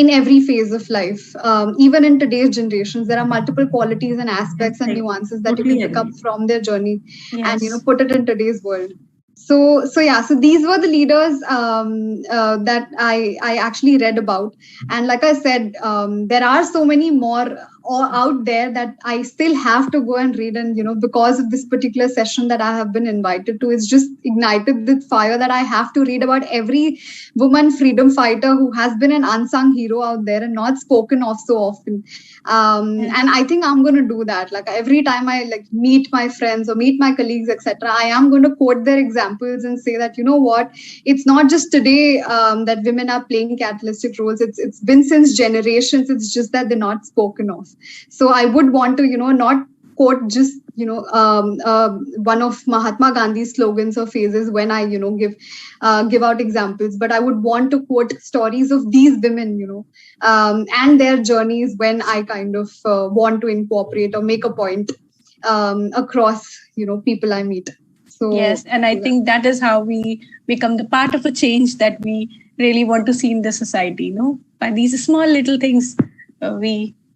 every phase of life. Even in today's generations, there are multiple qualities and aspects and nuances that you can pick up from their journey and put it in today's world. So these were the leaders that I actually read about, and like I said, there are so many more out there that I still have to go and read, and because of this particular session that I have been invited to, it's just ignited the fire that I have to read about every woman freedom fighter who has been an unsung hero out there and not spoken of so often. And I think I'm going to do that. Like every time I meet my friends or meet my colleagues, etc., I am going to quote their examples and say that, what, it's not just today that women are playing catalytic roles. It's been since generations. It's just that they're not spoken of. So I would want to, not quote just, one of Mahatma Gandhi's slogans or phrases when I, give out examples, but I would want to quote stories of these women, and their journeys when I kind of want to incorporate or make a point across, people I meet. So yes, and I think that is how we become the part of a change that we really want to see in the society. By these small little things,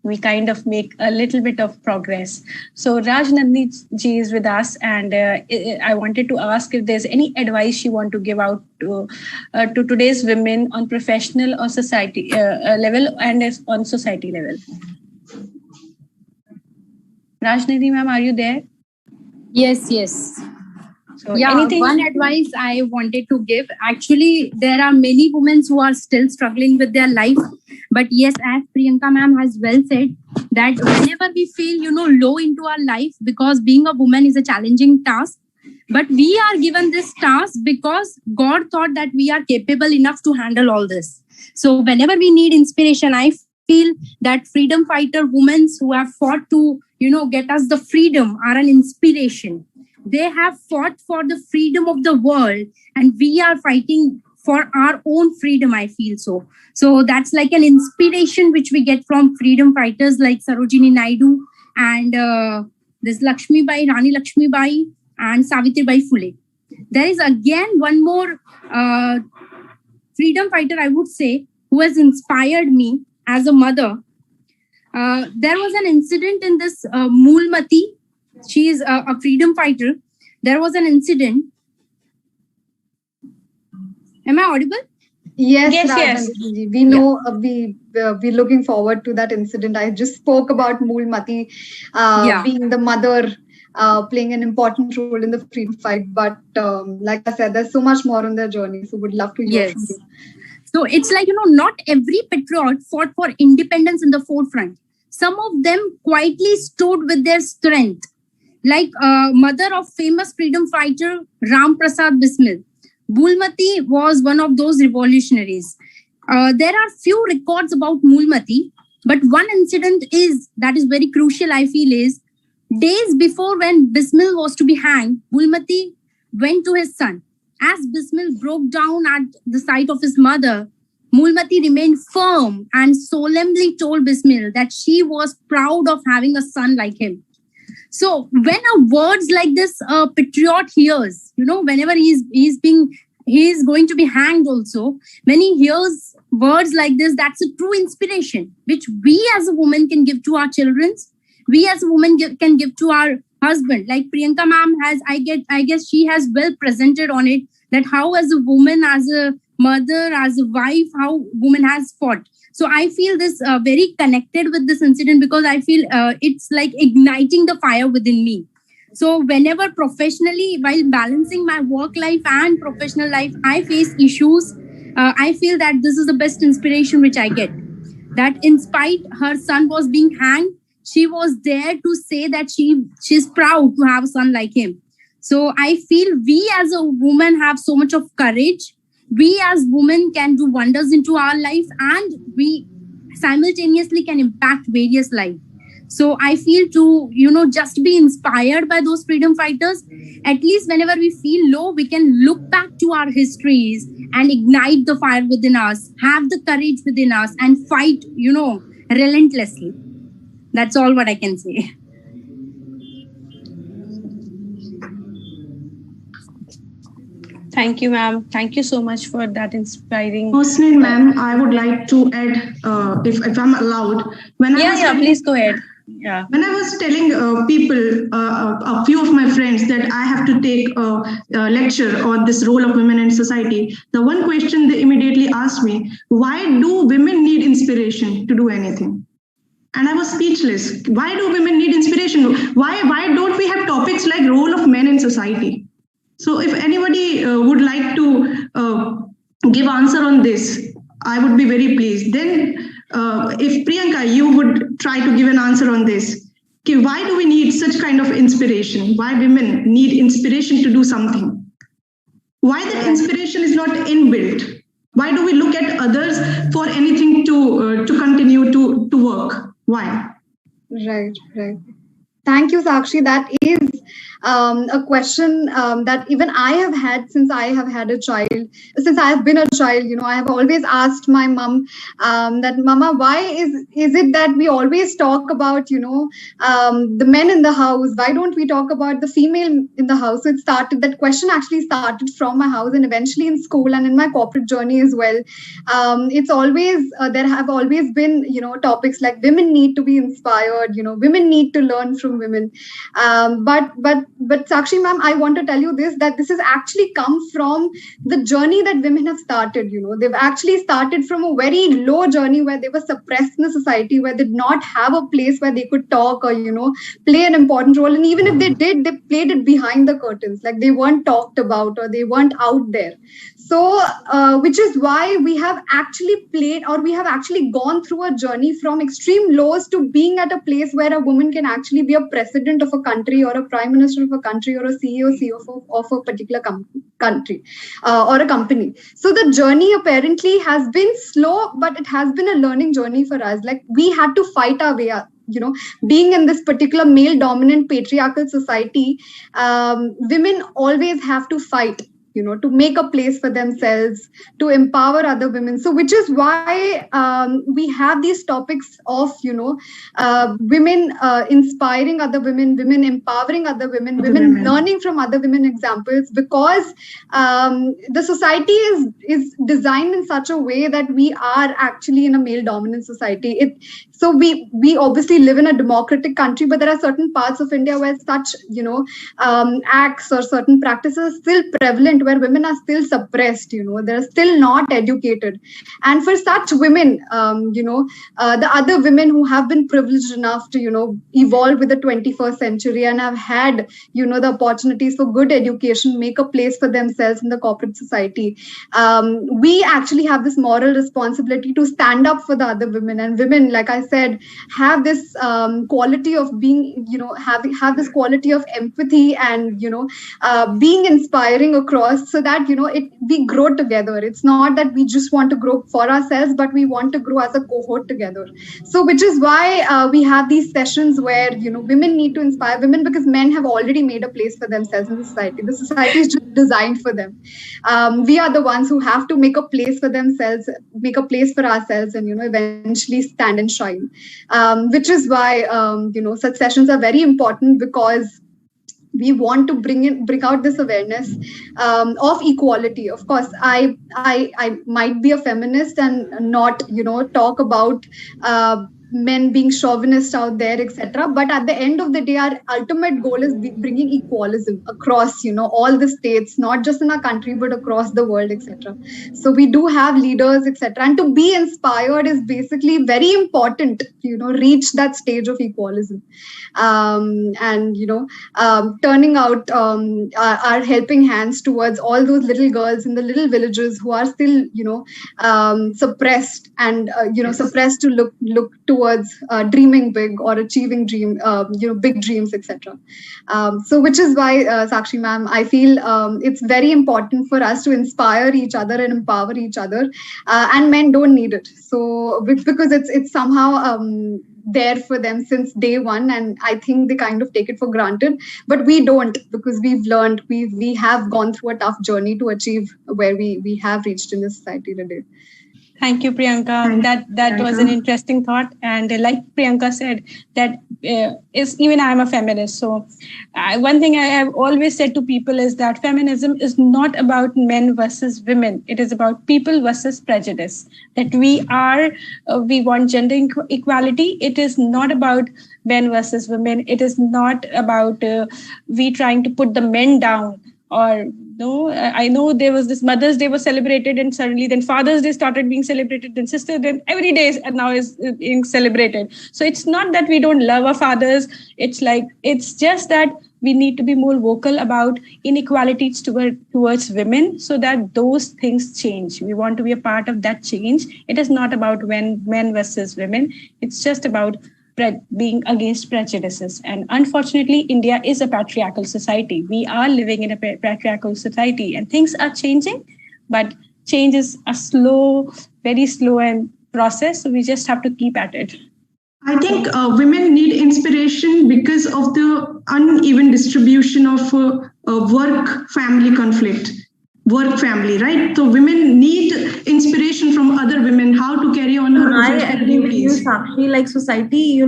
we kind of make a little bit of progress. So Raj Nandini ji is with us, and I wanted to ask if there's any advice you want to give out to today's women on professional or society level and on society level. Raj Nandini ma'am, are you there? Yes. So one advice I wanted to give, actually, there are many women who are still struggling with their life. But yes, as Priyanka ma'am has well said, that whenever we feel, low into our life, because being a woman is a challenging task, but we are given this task because God thought that we are capable enough to handle all this. So whenever we need inspiration, I feel that freedom fighter women who have fought to, get us the freedom are an inspiration. They have fought for the freedom of the world, and we are fighting for our own freedom, I feel so. So that's like an inspiration which we get from freedom fighters like Sarojini Naidu and this Rani Lakshmi Bai and Savitribai Phule. There is again one more freedom fighter, I would say, who has inspired me as a mother. There was an incident in this Moolmati. She is a freedom fighter. there was an incident. Am I audible? Yes, Yes. we know. We're looking forward to that incident. I just spoke about Moolmati being the mother, playing an important role in the freedom fight. But like I said, there's so much more on their journey. So would love to hear from you. So it's like, not every patriot fought for independence in the forefront. Some of them quietly stood with their strength, like mother of famous freedom fighter Ram Prasad Bismil. Moolmati was one of those revolutionaries. There are few records about Moolmati, but one incident that is very crucial, I feel, is days before when Bismil was to be hanged, Moolmati went to his son. As Bismil broke down at the sight of his mother, Moolmati remained firm and solemnly told Bismil that she was proud of having a son like him. So when a words like this a patriot hears, whenever he's going to be hanged also, when he hears words like this, that's a true inspiration, which we as a woman can give to our children. We as a woman can give to our husband. Like Priyanka ma'am has, I guess she has well presented on it, that how as a woman, as a mother, as a wife, how woman has fought. So I feel this very connected with this incident, because I feel it's like igniting the fire within me. So whenever professionally, while balancing my work life and professional life, I face issues, I feel that this is the best inspiration which I get. That in spite her son was being hanged, she was there to say that she's proud to have a son like him. So I feel we as a woman have so much of courage. We as women can do wonders into our life, and we simultaneously can impact various lives. So I feel to, just be inspired by those freedom fighters. At least whenever we feel low, we can look back to our histories and ignite the fire within us, have the courage within us, and fight, relentlessly. That's all what I can say. Thank you, ma'am. Thank you so much for that inspiring. Personally, ma'am, I would like to add, if I'm allowed. Please go ahead. Yeah. When I was telling people, a few of my friends, that I have to take a lecture on this role of women in society, the one question they immediately asked me, why do women need inspiration to do anything? And I was speechless. Why do women need inspiration? Why don't we have topics like role of men in society? So if anybody would like to give answer on this, I would be very pleased. Then if Priyanka, you would try to give an answer on this. Okay, why do we need such kind of inspiration? Why women need inspiration to do something? Why that inspiration is not inbuilt? Why do we look at others for anything to continue to work? Why? Right. Thank you, Sakshi. That is a question that even I have had since I have had a child. Since I have been a child, I have always asked my mom that, Mama, why is it that we always talk about, the men in the house? Why don't we talk about the female in the house? So that question actually started from my house, and eventually in school and in my corporate journey as well. It's always, there have always been, topics like women need to be inspired, women need to learn from women. But Sakshi ma'am, I want to tell you that this has actually come from the journey that women have started. They've actually started from a very low journey where they were suppressed in the society, where they did not have a place where they could talk or, play an important role. And even if they did, they played it behind the curtains, like they weren't talked about or they weren't out there. So, which is why we have actually gone through a journey from extreme lows to being at a place where a woman can actually be a president of a country or a prime minister of a country or a CEO of a particular country or a company. So the journey apparently has been slow, but it has been a learning journey for us. Like we had to fight our way up. Being in this particular male dominant patriarchal society, women always have to fight. to make a place for themselves, to empower other women. So which is why we have these topics of women inspiring other women, women empowering other women, women learning from other women examples, because the society is designed in such a way that we are actually in a male dominant society. So we obviously live in a democratic country, but there are certain parts of India where such acts or certain practices are still prevalent, where women are still suppressed. They're still not educated, and for such women, the other women who have been privileged enough to evolve with the 21st century and have had the opportunities for good education, make a place for themselves in the corporate society, we actually have this moral responsibility to stand up for the other women. And women, like I said, have this quality of being, have this quality of empathy and being inspiring across, so that we grow together. It's not that we just want to grow for ourselves, but we want to grow as a cohort together. So which is why we have these sessions where women need to inspire women, because men have already made a place for themselves in the society. The society is just designed for them. We are the ones who have to make a place for themselves, make a place for ourselves, and eventually stand and shine. Which is why such sessions are very important, because we want to bring out this awareness of equality. Of course, I might be a feminist and not talk about men being chauvinist out there, etc. But at the end of the day, our ultimate goal is bringing equalism across, all the states, not just in our country, but across the world, etc. So we do have leaders, etc. And to be inspired is basically very important, reach that stage of equalism. Turning out our helping hands towards all those little girls in the little villages who are still, suppressed and, suppressed to look towards dreaming big or achieving big dreams, etc. So which is why, Sakshi ma'am, I feel it's very important for us to inspire each other and empower each other, and men don't need it. So because it's somehow there for them since day one, and I think they kind of take it for granted, but we don't, because we've learned, we have gone through a tough journey to achieve where we have reached in this society today. Thank you, Priyanka. That was an interesting thought. And like Priyanka said, that even I'm a feminist. So one thing I have always said to people is that feminism is not about men versus women. It is about people versus prejudice. That we want gender equality. It is not about men versus women. It is not about we trying to put the men down. Or no, I know there was this Mother's Day was celebrated, and suddenly then Father's Day started being celebrated, then Sister, then every day and now is being celebrated. So it's not that we don't love our fathers. It's just that we need to be more vocal about inequalities towards women, so that those things change. We want to be a part of that change. It is not about men versus women. It's just about being against prejudices. And unfortunately, India is a patriarchal society. We are living in a patriarchal society, and things are changing, but change is a very slow and process. So we just have to keep at it. I think women need inspiration because of the uneven distribution of work-family conflict. Work-family, right? So women need inspiration from other women, how to carry on her professional duties. Sakshi, like society,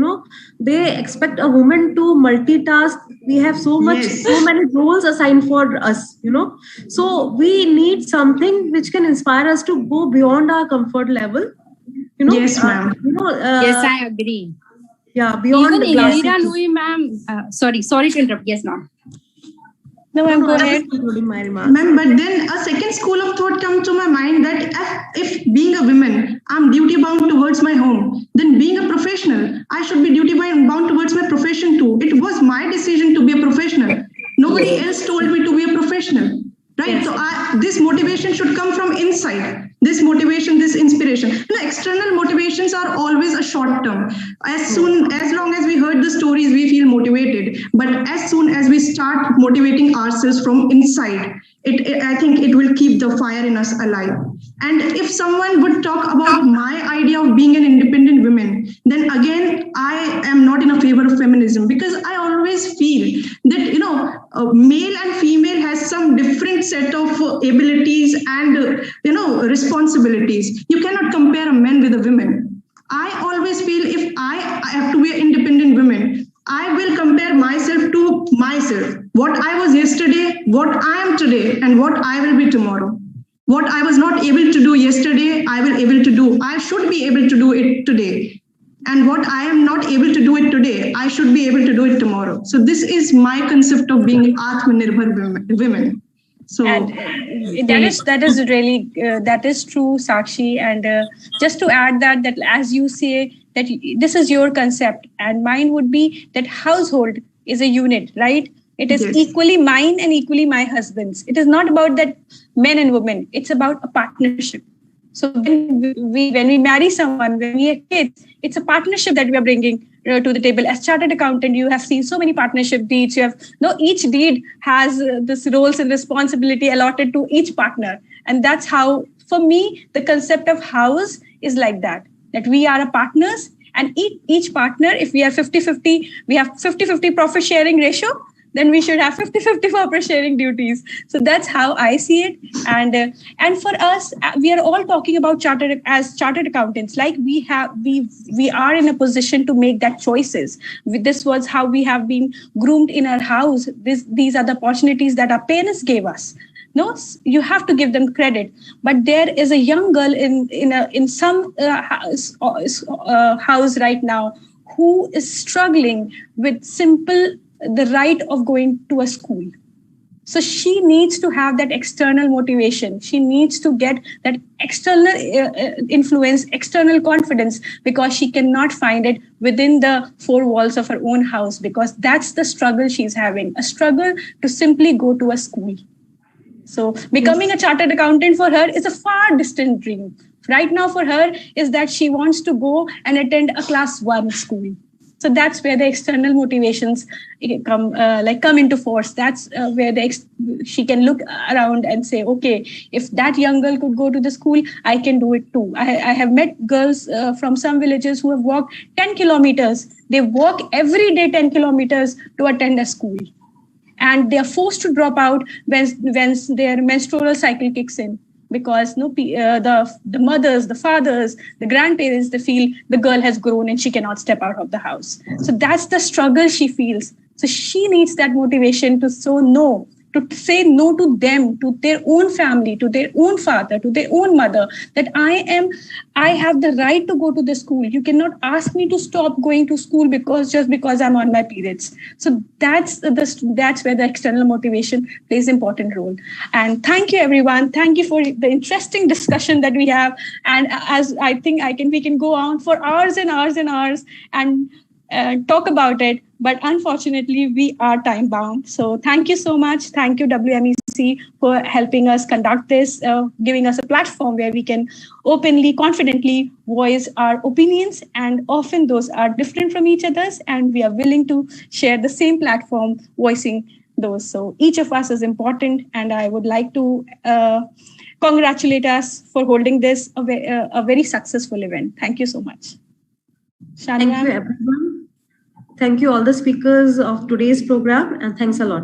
they expect a woman to multitask. We have so many roles assigned for us, So we need something which can inspire us to go beyond our comfort level. Yes, ma'am. Yes, I agree. Yeah, beyond even Indira Nooyi, ma'am. Sorry to interrupt. Yes, ma'am. No, ma'am, go ahead. Ma'am, but then a second school of thought comes to my mind that if being a woman, I'm duty bound towards my home, then being a professional, I should be duty bound towards my profession too. It was my decision to be a professional. Nobody else told me to be a professional. Right? Yes. So this motivation should come from inside. This motivation, this inspiration. External motivations are always a short term. As long as we heard the stories, we feel motivated. But as soon as we start motivating ourselves from inside, I think it will keep the fire in us alive. And if someone would talk about my idea of being an independent woman, then again, I am not in a favor of feminism, because I always feel that, male and female has some different set of always feel if I have to be an independent woman, I will compare myself to myself. What I was yesterday, what I am today, and what I will be tomorrow. What I was not able to do yesterday, I will able to do. I should be able to do it today. And what I am not able to do it today, I should be able to do it tomorrow. So this is my concept of being Atmanirbhar women. So and that is really that is true, Sakshi. And just to add that as you say that this is your concept, and mine would be that household is a unit, right? It is equally mine and equally my husband's. It is not about that men and women. It's about a partnership. So when we marry someone, when we have kids, it's a partnership that we are bringing to the table. As chartered accountant, you have seen so many partnership deeds. You have each deed has this roles and responsibility allotted to each partner, and that's how, for me, the concept of house is like that we are a partners, and each partner, if we are 50-50, we have 50-50 profit sharing ratio. Then we should have 50-50 profit sharing duties. So that's how I see it. And for us, we are all talking about chartered accountants. Like we are in a position to make that choices. This was how we have been groomed in our house. These are the opportunities that our parents gave us. No, you have to give them credit. But there is a young girl in some house right now who is struggling with the right of going to a school. So she needs to have that external motivation. She needs to get that external influence, external confidence, because she cannot find it within the four walls of her own house, because that's the struggle she's having, a struggle to simply go to a school. So becoming a chartered accountant for her is a far distant dream. Right now for her is that she wants to go and attend a class 1 school. So that's where the external motivations come into force. That's where she can look around and say, okay, if that young girl could go to the school, I can do it too. I have met girls from some villages who have walked 10 kilometers. They walk every day 10 kilometers to attend a school. And they are forced to drop out when their menstrual cycle kicks in. Because the mothers, the fathers, the grandparents, they feel the girl has grown and she cannot step out of the house. So that's the struggle she feels. So she needs that motivation to say no to them, to their own family, to their own father, to their own mother, that I have the right to go to the school. You cannot ask me to stop going to school because I'm on my periods. So that's where the external motivation plays an important role. And thank you, everyone. Thank you for the interesting discussion that we have. And as I think we can go on for hours and hours and hours and talk about it. But unfortunately, we are time bound. So thank you so much. Thank you, WMEC, for helping us conduct this, giving us a platform where we can openly, confidently voice our opinions. And often those are different from each other's. And we are willing to share the same platform, voicing those. So each of us is important. And I would like to congratulate us for holding this a very successful event. Thank you so much. Shani, thank you, everyone. Thank you, all the speakers of today's program, and thanks a lot.